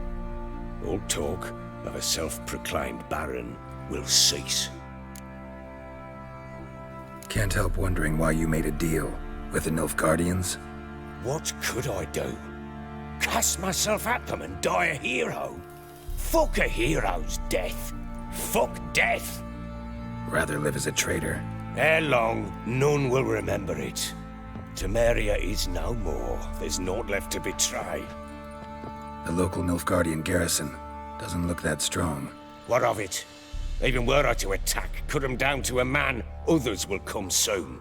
All talk of a self-proclaimed baron will cease. Can't help wondering why you made a deal with the Nilfgaardians. What could I do? Cast myself at them and die a hero? Fuck a hero's death. Fuck death. Rather live as a traitor. Ere long, none will remember it. Temeria is no more. There's naught left to betray. The local Nilfgaardian garrison doesn't look that strong. What of it? Even were I to attack, cut them down to a man, others will come soon.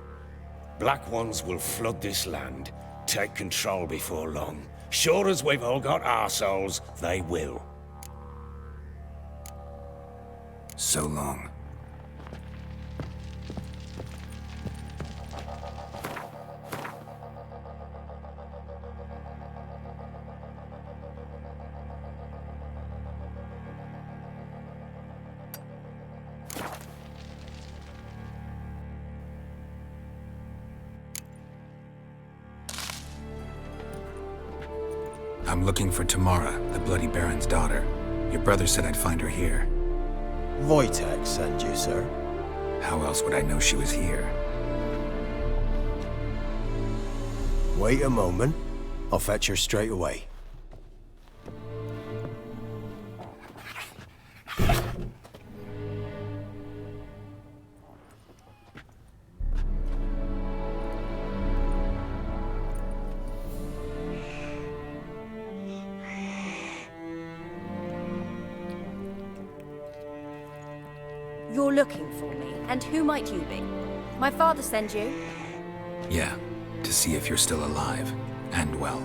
Black Ones will flood this land, take control before long. Sure as we've all got arseholes, they will. So long. I'm looking for Tamara, the Bloody Baron's daughter. Your brother said I'd find her here. Wojtek sent you, sir. How else would I know she was here? Wait a moment. I'll fetch her straight away. You're looking for me, and who might you be? My father sent you? Yeah, to see if you're still alive. And well.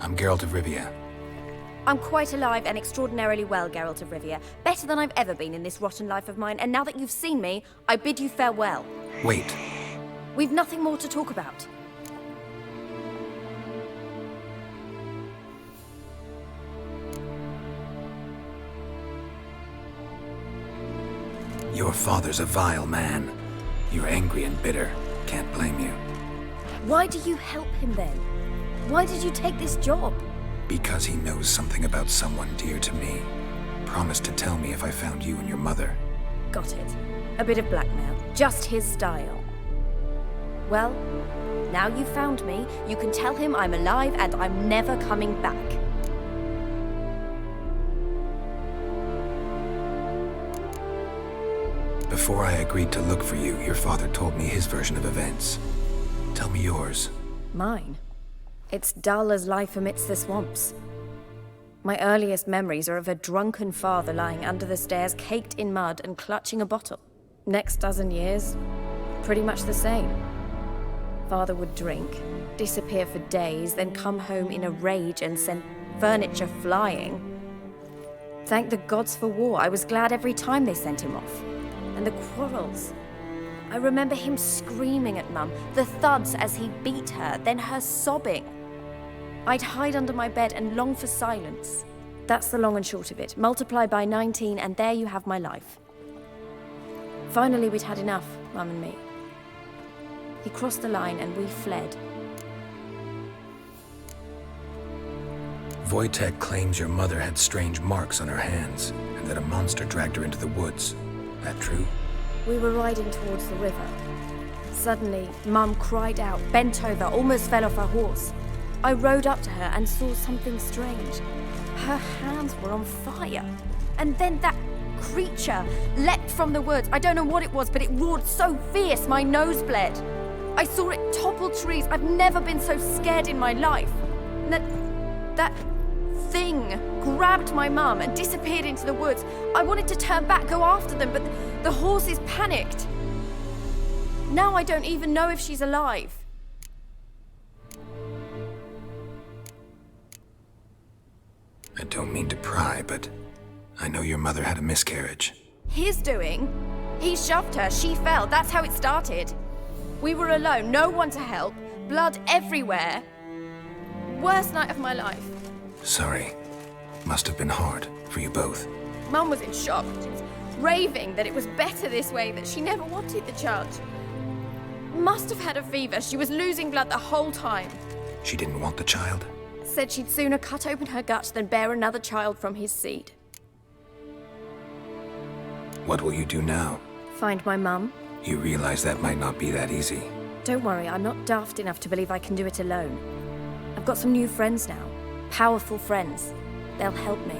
I'm Geralt of Rivia. I'm quite alive and extraordinarily well, Geralt of Rivia. Better than I've ever been in this rotten life of mine, and now that you've seen me, I bid you farewell. Wait. We've nothing more to talk about. Your father's a vile man. You're angry and bitter. Can't blame you. Why do you help him then? Why did you take this job? Because he knows something about someone dear to me. Promised to tell me if I found you and your mother. Got it. A bit of blackmail. Just his style. Well, now you've found me, you can tell him I'm alive and I'm never coming back. Before I agreed to look for you, your father told me his version of events. Tell me yours. Mine? It's dull as life amidst the swamps. My earliest memories are of a drunken father lying under the stairs, caked in mud and clutching a bottle. Next dozen years, pretty much the same. Father would drink, disappear for days, then come home in a rage and send furniture flying. Thank the gods for war. I was glad every time they sent him off. And the quarrels. I remember him screaming at Mum, the thuds as he beat her, then her sobbing. I'd hide under my bed and long for silence. That's the long and short of it. Multiply by 19 and there you have my life. Finally, we'd had enough, Mum and me. He crossed the line and we fled. Wojtek claims your mother had strange marks on her hands, and that a monster dragged her into the woods. That true? We were riding towards the river. Suddenly, Mum cried out, bent over, almost fell off her horse. I rode up to her and saw something strange. Her hands were on fire. And then that creature leapt from the woods. I don't know what it was, but it roared so fierce my nose bled. I saw it topple trees. I've never been so scared in my life. And that thing grabbed my mum and disappeared into the woods. I wanted to turn back, go after them, but the horses panicked. Now I don't even know if she's alive. I don't mean to pry, but I know your mother had a miscarriage. His doing? He shoved her, she fell, that's how it started. We were alone, no one to help, blood everywhere. Worst night of my life. Sorry. Must have been hard for you both. Mum was in shock. She was raving that it was better this way, that she never wanted the child. Must have had a fever. She was losing blood the whole time. She didn't want the child? Said she'd sooner cut open her gut than bear another child from his seed. What will you do now? Find my mum. You realize that might not be that easy. Don't worry, I'm not daft enough to believe I can do it alone. I've got some new friends now. Powerful friends. They'll help me.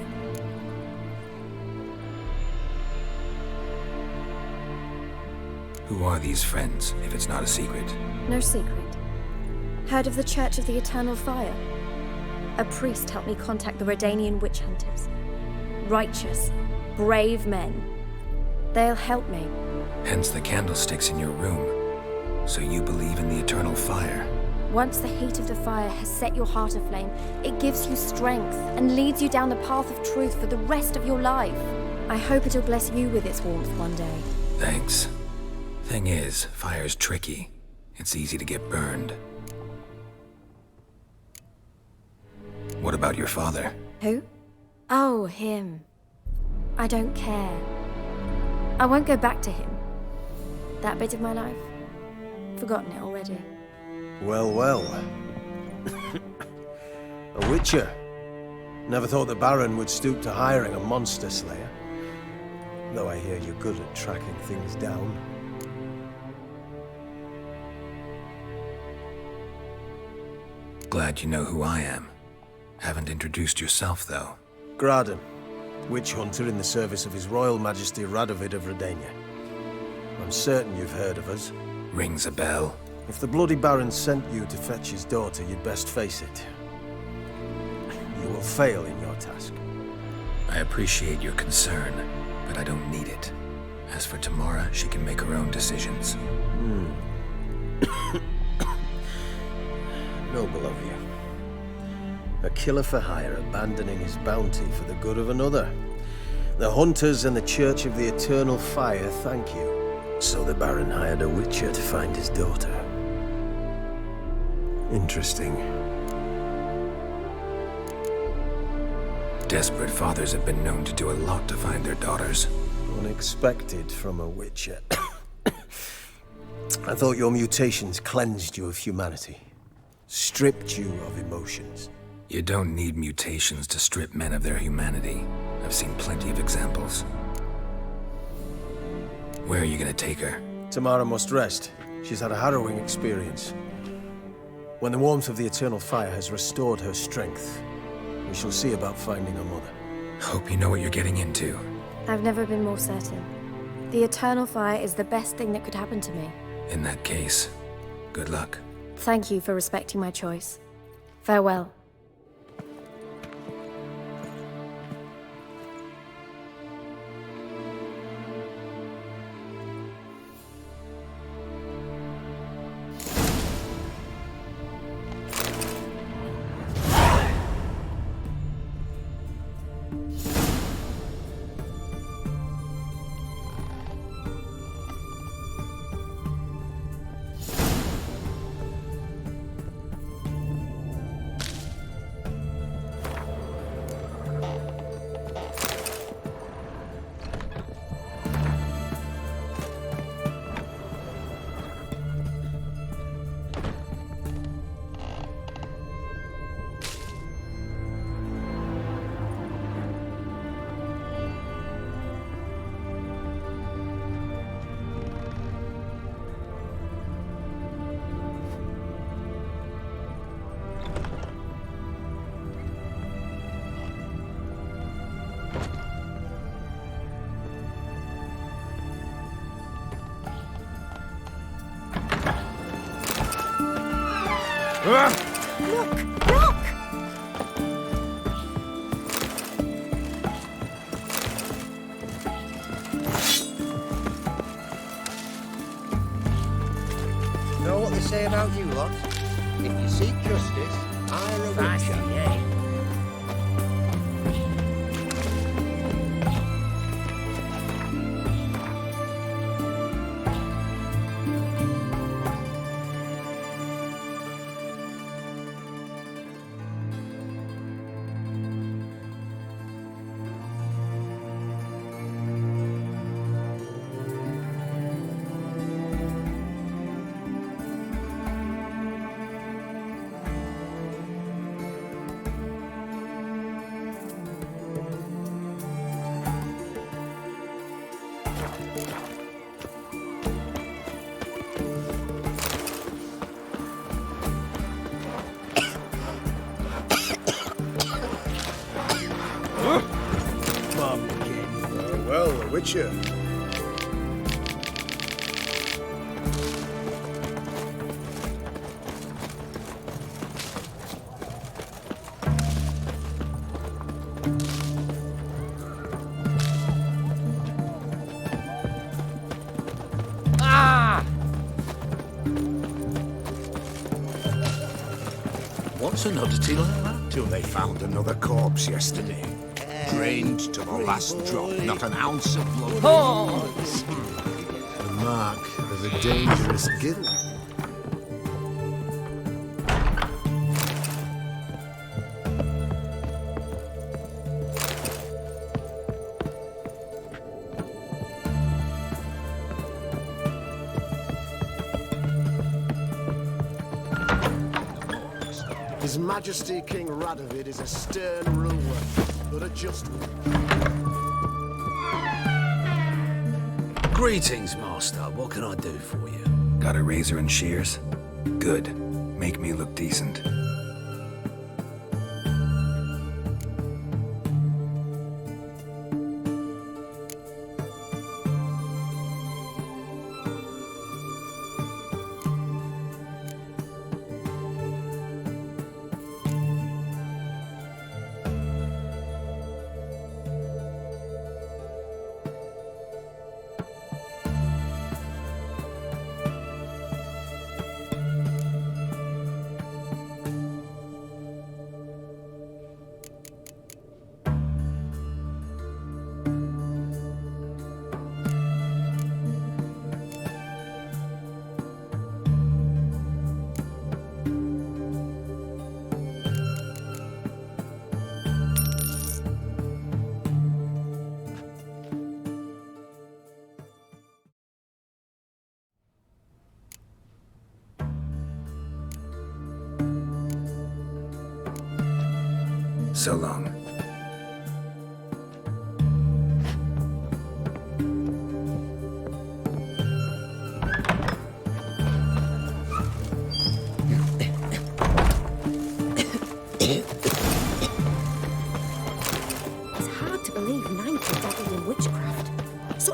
Who are these friends, if it's not a secret? No secret. Heard of the Church of the Eternal Fire? A priest helped me contact the Redanian witch hunters. Righteous, brave men. They'll help me. Hence the candlesticks in your room. So you believe in the eternal fire? Once the heat of the fire has set your heart aflame, it gives you strength and leads you down the path of truth for the rest of your life. I hope it'll bless you with its warmth one day. Thanks. Thing is, fire's tricky. It's easy to get burned. What about your father? Who? Oh, him. I don't care. I won't go back to him. That bit of my life? Forgotten it already. Well, well. A witcher. Never thought the Baron would stoop to hiring a monster slayer. Though I hear you're good at tracking things down. Glad you know who I am. Haven't introduced yourself, though. Graden, witch hunter in the service of His Royal Majesty Radovid of Redania. I'm certain you've heard of us. Rings a bell. If the Bloody Baron sent you to fetch his daughter, you'd best face it. You will fail in your task. I appreciate your concern, but I don't need it. As for Tamara, she can make her own decisions. Noble of you. A killer for hire abandoning his bounty for the good of another. The hunters and the Church of the Eternal Fire thank you. So the Baron hired a witcher to find his daughter. Interesting. Desperate fathers have been known to do a lot to find their daughters. Unexpected from a witcher. I thought your mutations cleansed you of humanity. Stripped you of emotions. You don't need mutations to strip men of their humanity. I've seen plenty of examples. Where are you gonna take her? Tamara must rest. She's had a harrowing experience. When the warmth of the eternal fire has restored her strength, we shall see about finding her mother. Hope you know what you're getting into. I've never been more certain. The eternal fire is the best thing that could happen to me. In that case, good luck. Thank you for respecting my choice. Farewell. Look! Look! Know what they say about you lot? If you seek justice, hire a witcher. Well, the Witcher. What's an oddity like that? Till they found another corpse yesterday. Drained to the last drop, not an ounce of blood. Pause! The mark of a dangerous guild. His Majesty King Radovid is a stern ruler, but a just one. Greetings, Master. What can I do for you? Got a razor and shears? Good. Make me look decent. So long.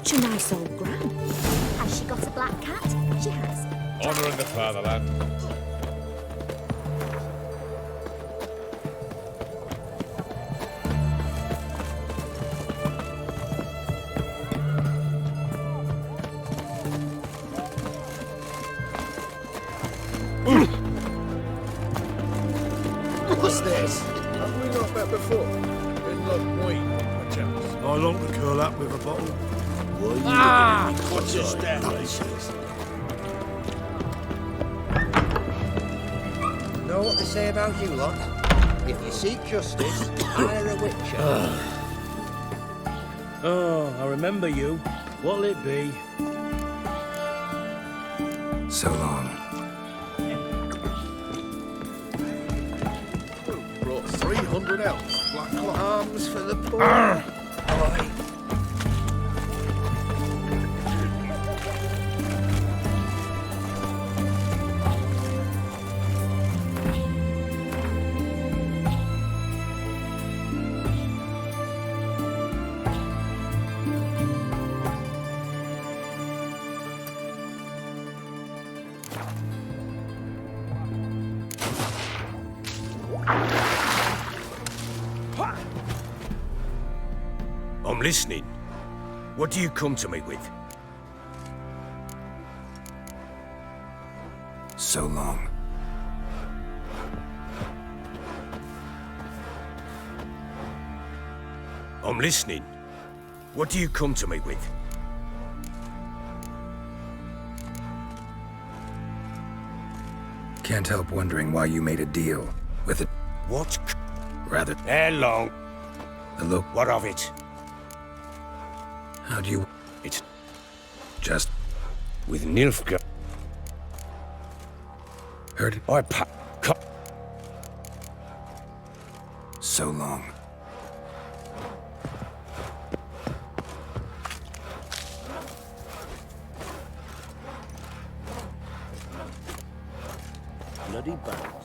Such a nice old gran. Has she got a black cat? She has. Honouring the fatherland. What's this? Have we not met before? In love wine, perchance. I long to curl up with a bottle. What's this there? Know what they say about you lot? If you seek justice, hire a witcher. Oh, I remember you. What'll it be? So long. Brought 300 elves, black cloth. Arms for the poor. I'm listening. What do you come to me with? So long. I'm listening. What do you come to me with? Can't help wondering why you made a deal with it. What? Rather, Ere long. the look. What of it? How do you... It's just with Nilfgaard. heard? I So long. bloody band.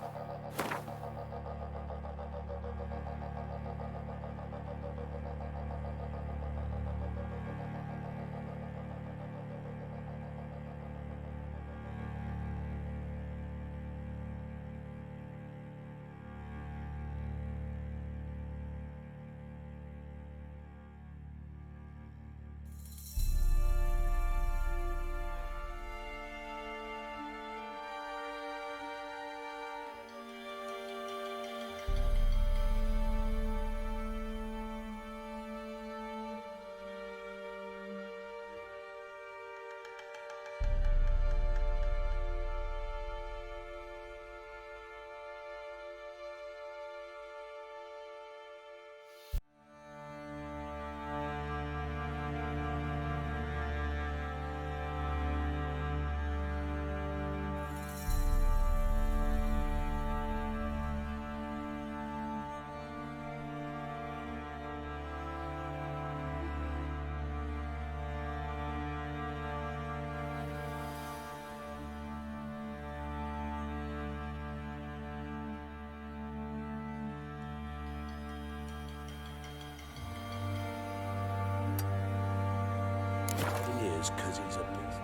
Because he's a beast.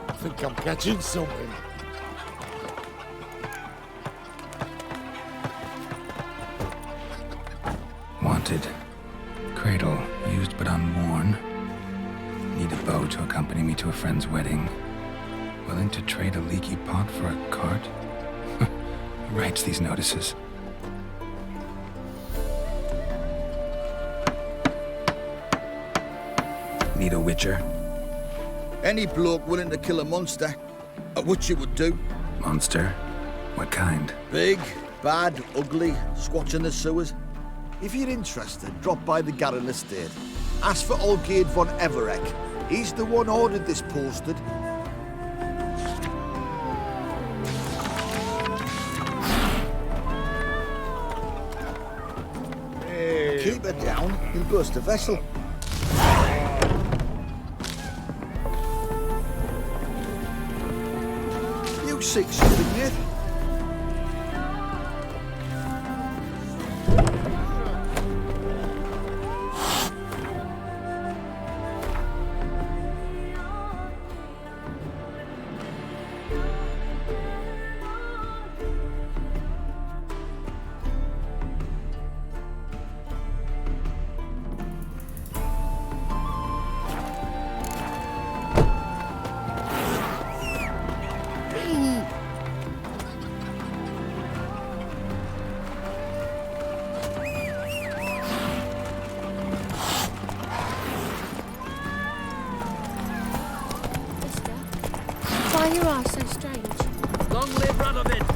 I think I'm catching something. Wanted. Cradle, used but unworn. Need a bow to accompany me to a friend's wedding. Willing to trade a leaky pot for a cart? Who writes these notices? Need a witcher? Any bloke willing to kill a monster, a witcher would do. Monster? What kind? Big, bad, ugly, squatching the sewers. If you're interested, drop by the Garren estate. Ask for Olgierd von Everek. He's the one ordered this posted. Hey. Keep her down, he'll burst the vessel. You seek something, mate? Why you are so strange? Long live Radovid!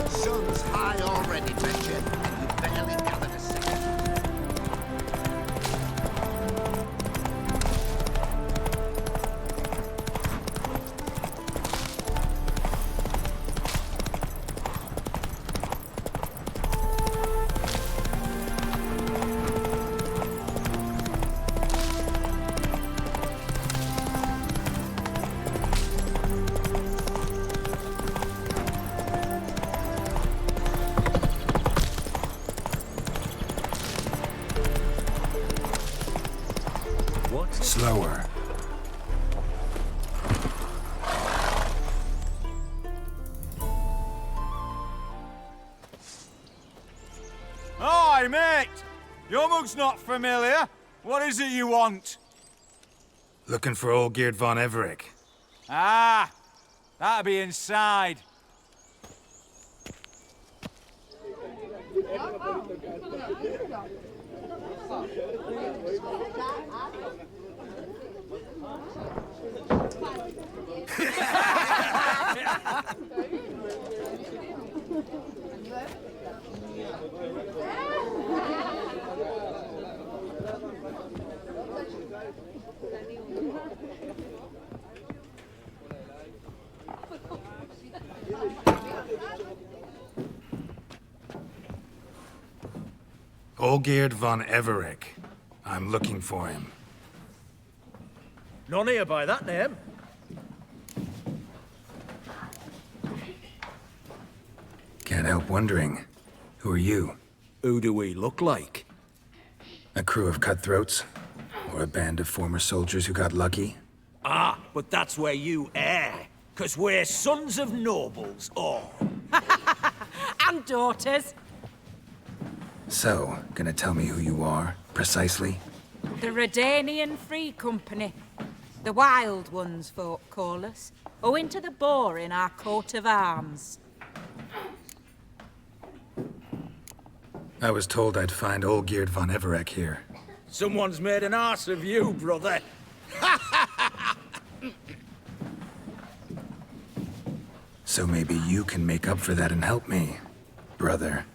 Sun's high already, Richard, and you've barely gathered a second. Slower. Hi, mate! Your mug's not familiar. What is it you want? Looking for Olgierd von Everec. Ah, that'll be inside. Olgierd von Everec. I'm looking for him. None here by that name. Can't help wondering. Who are you? Who do we look like? A crew of cutthroats? Or a band of former soldiers who got lucky? Ah, but that's where you err. 'Cause we're sons of nobles, all. And daughters. So, gonna tell me who you are, precisely? The Redanian Free Company. The Wild Ones, folk call us. Owing to the boar in our coat of arms. I was told I'd find Olgierd von Everec here. Someone's made an arse of you, brother. So maybe you can make up for that and help me, brother.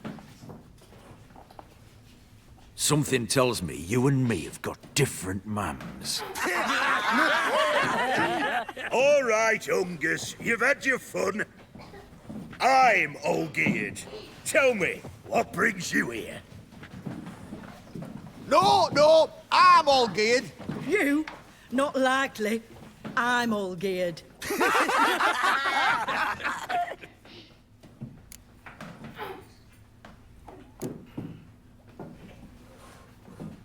Something tells me you and me have got different mums. All right, Ungus, you've had your fun. I'm Olgierd. Tell me, what brings you here? No, I'm all geared. You? Not likely. I'm all geared.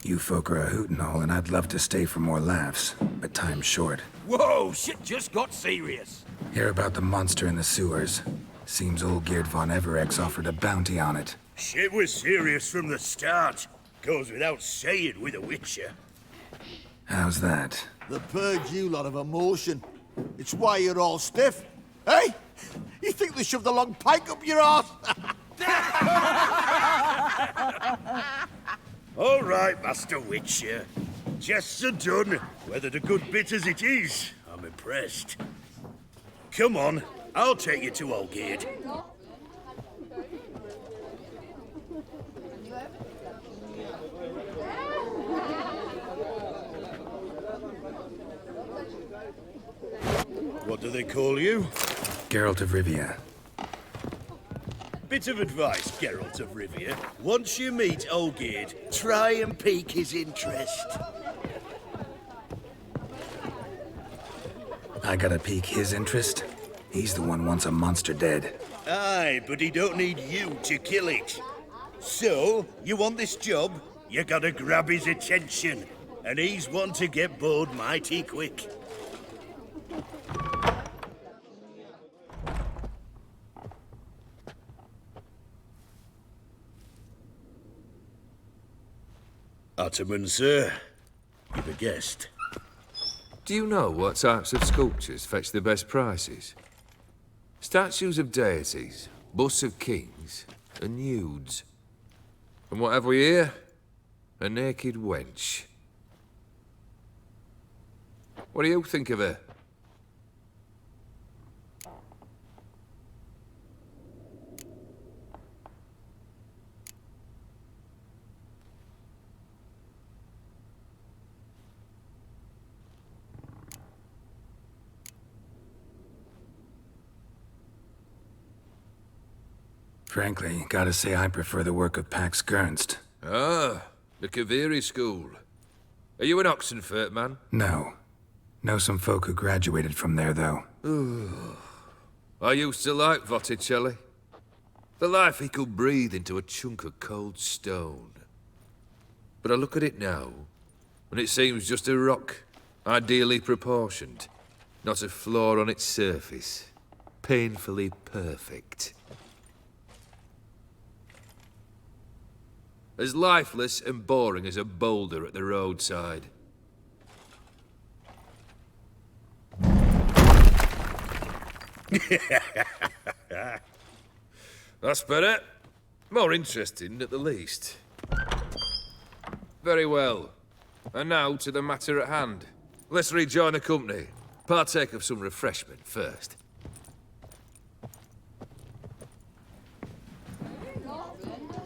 You folk are a hoot and all, and I'd love to stay for more laughs, but time's short. Whoa, shit just got serious. Hear about the monster in the sewers. Seems Olgierd von Everec offered a bounty on it. Shit was serious from the start. Goes without saying with a Witcher. How's that? The purge you lot of emotion. It's why you're all stiff. Hey? You think they shoved a long pike up your arse? All right, Master Witcher. Jests are done. Whether the good bit as it is, I'm impressed. Come on, I'll take you to Olgate. What do they call you? Geralt of Rivia. Bit of advice, Geralt of Rivia. Once you meet Olgate, try and pique his interest. I gotta pique his interest? He's the one wants a monster dead. Aye, but he don't need you to kill it. So, you want this job? You gotta grab his attention. And he's one to get bored mighty quick. Ottoman, sir. You've a guest. Do you know what types of sculptures fetch the best prices? Statues of deities, busts of kings, and nudes. And what have we here? A naked wench. What do you think of her? Frankly, gotta say I prefer the work of Pax Gernst. Ah, the Kaviri school. Are you an Oxenfurt man? No. Know some folk who graduated from there, though. I used to like Botticelli. The life he could breathe into a chunk of cold stone. But I look at it now, and it seems just a rock, ideally proportioned. Not a flaw on its surface. Painfully perfect. As lifeless and boring as a boulder at the roadside. That's better. More interesting, at the least. Very well. And now to the matter at hand. Let's rejoin the company. Partake of some refreshment first.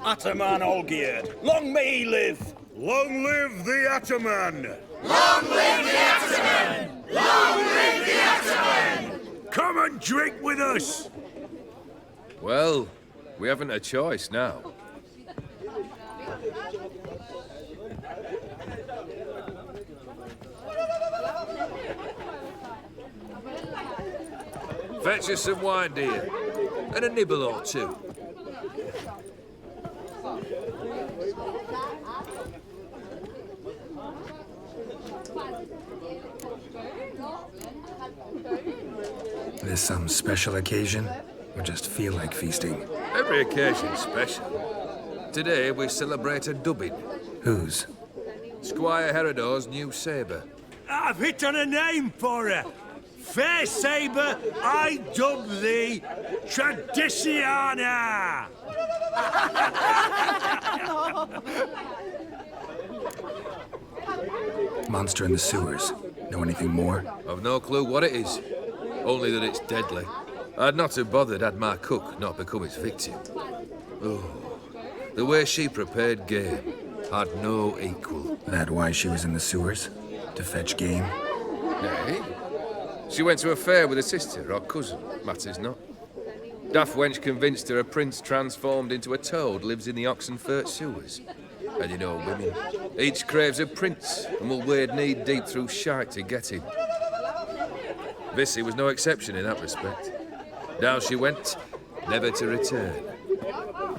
Ataman Olgierd, long may he live! Long live the Ataman! Long live the Ataman! Long live the Ataman! Come and drink with us! Well, we haven't a choice now. Fetch us some wine, dear. And a nibble or two. This some special occasion? Or just feel like feasting? Every occasion's special. Today we celebrate a dubbing. Whose? Squire Herodor's new sabre. I've hit on a name for her. Fair Sabre, I dub thee Tradiciana! Monster in the sewers. Know anything more? I've no clue what it is. Only that it's deadly. I'd not have bothered had my cook not become its victim. Oh, the way she prepared game had no equal. That why she was in the sewers? To fetch game? Nay. She went to a fair with a sister or cousin, matters not. Daft wench convinced her a prince transformed into a toad lives in the Oxenfurt sewers. And you know women, each craves a prince and will wade knee-deep through shite to get him. Vissy was no exception in that respect. Down she went, never to return.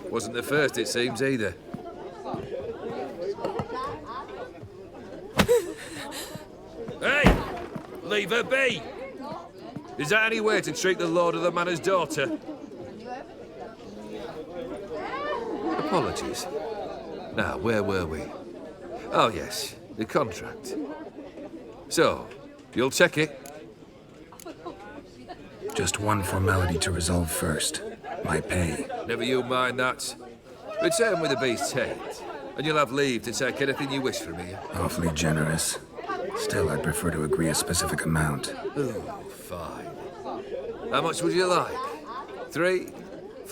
Wasn't the first, it seems, either. Hey! Leave her be! Is that any way to treat the lord of the manor's daughter? Apologies. Now, where were we? Oh, yes, the contract. So, you'll check it? Just one formality to resolve first. My pay. Never you mind that. Return with the beast's head, and you'll have leave to take anything you wish from here. Awfully generous. Still, I'd prefer to agree a specific amount. Oh, fine. How much would you like?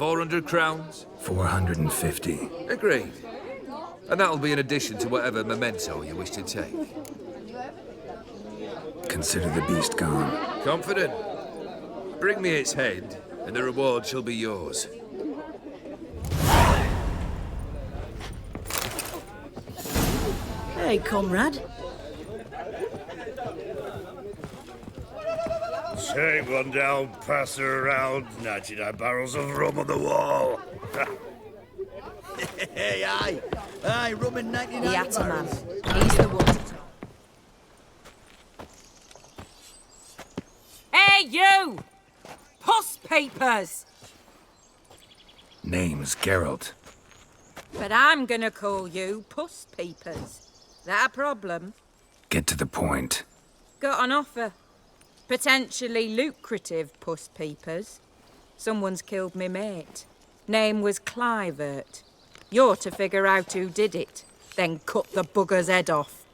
400 crowns? 450. Agreed. And that'll be in addition to whatever memento you wish to take. Consider the beast gone. Confident? Bring me its head, and the reward shall be yours. Hey, comrade. Take one down, pass her around, 99 barrels of rum on the wall. Hey, aye. Aye, rum in 99 The barrels. Ataman. He's the one to talk. Hey, you! Puss papers! Name's Geralt. But I'm gonna call you Puss Peepers. That a problem? Get to the point. Got an offer. Potentially lucrative Puss Peepers. Someone's killed me mate. Name was Clivert. You're to figure out who did it, then cut the bugger's head off.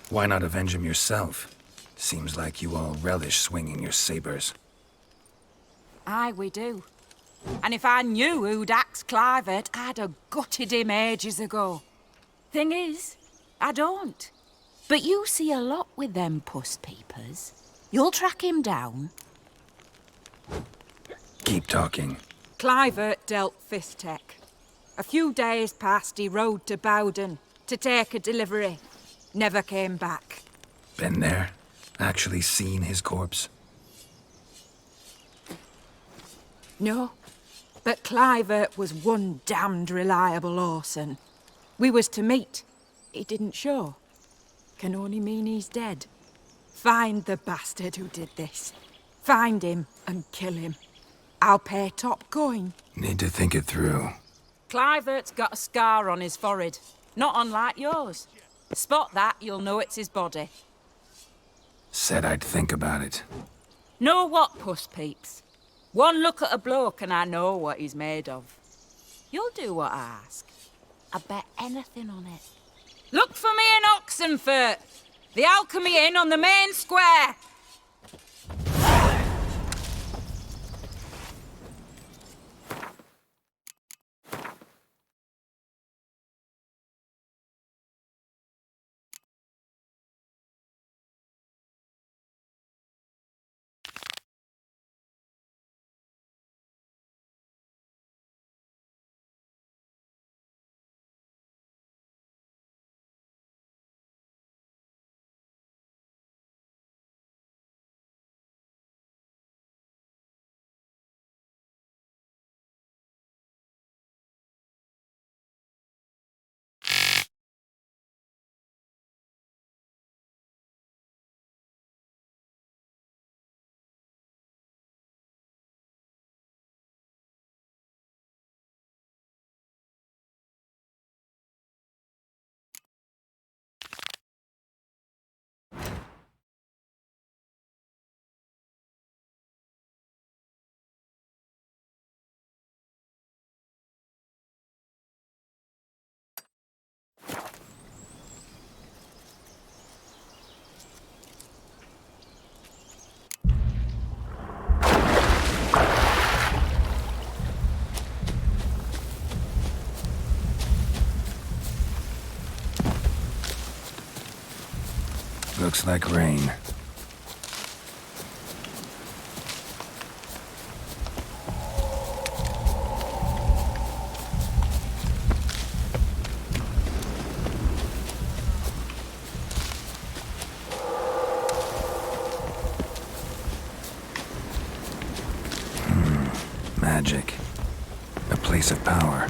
Why not avenge him yourself? Seems like you all relish swinging your sabers. Aye, we do. And if I knew who'd axed Clivert, I'd have gutted him ages ago. Thing is, I don't. But you see a lot with them Puss Peepers. You'll track him down. Keep talking. Clivert dealt Fistek. A few days past, he rode to Bowden to take a delivery. Never came back. Been there? Actually seen his corpse? No, but Clivert was one damned reliable Orson. We was to meet. He didn't show. Can only mean he's dead. Find the bastard who did this. Find him and kill him. I'll pay top coin. Need to think it through. Clivert's got a scar on his forehead, not unlike yours. Spot that, you'll know it's his body. Said I'd think about it. Know what, Puss Peeps? One look at a bloke and I know what he's made of. You'll do what I ask. I bet anything on it. Look for me in Oxenfurt! The Alchemy Inn on the main square! Looks like rain. Magic. A place of power.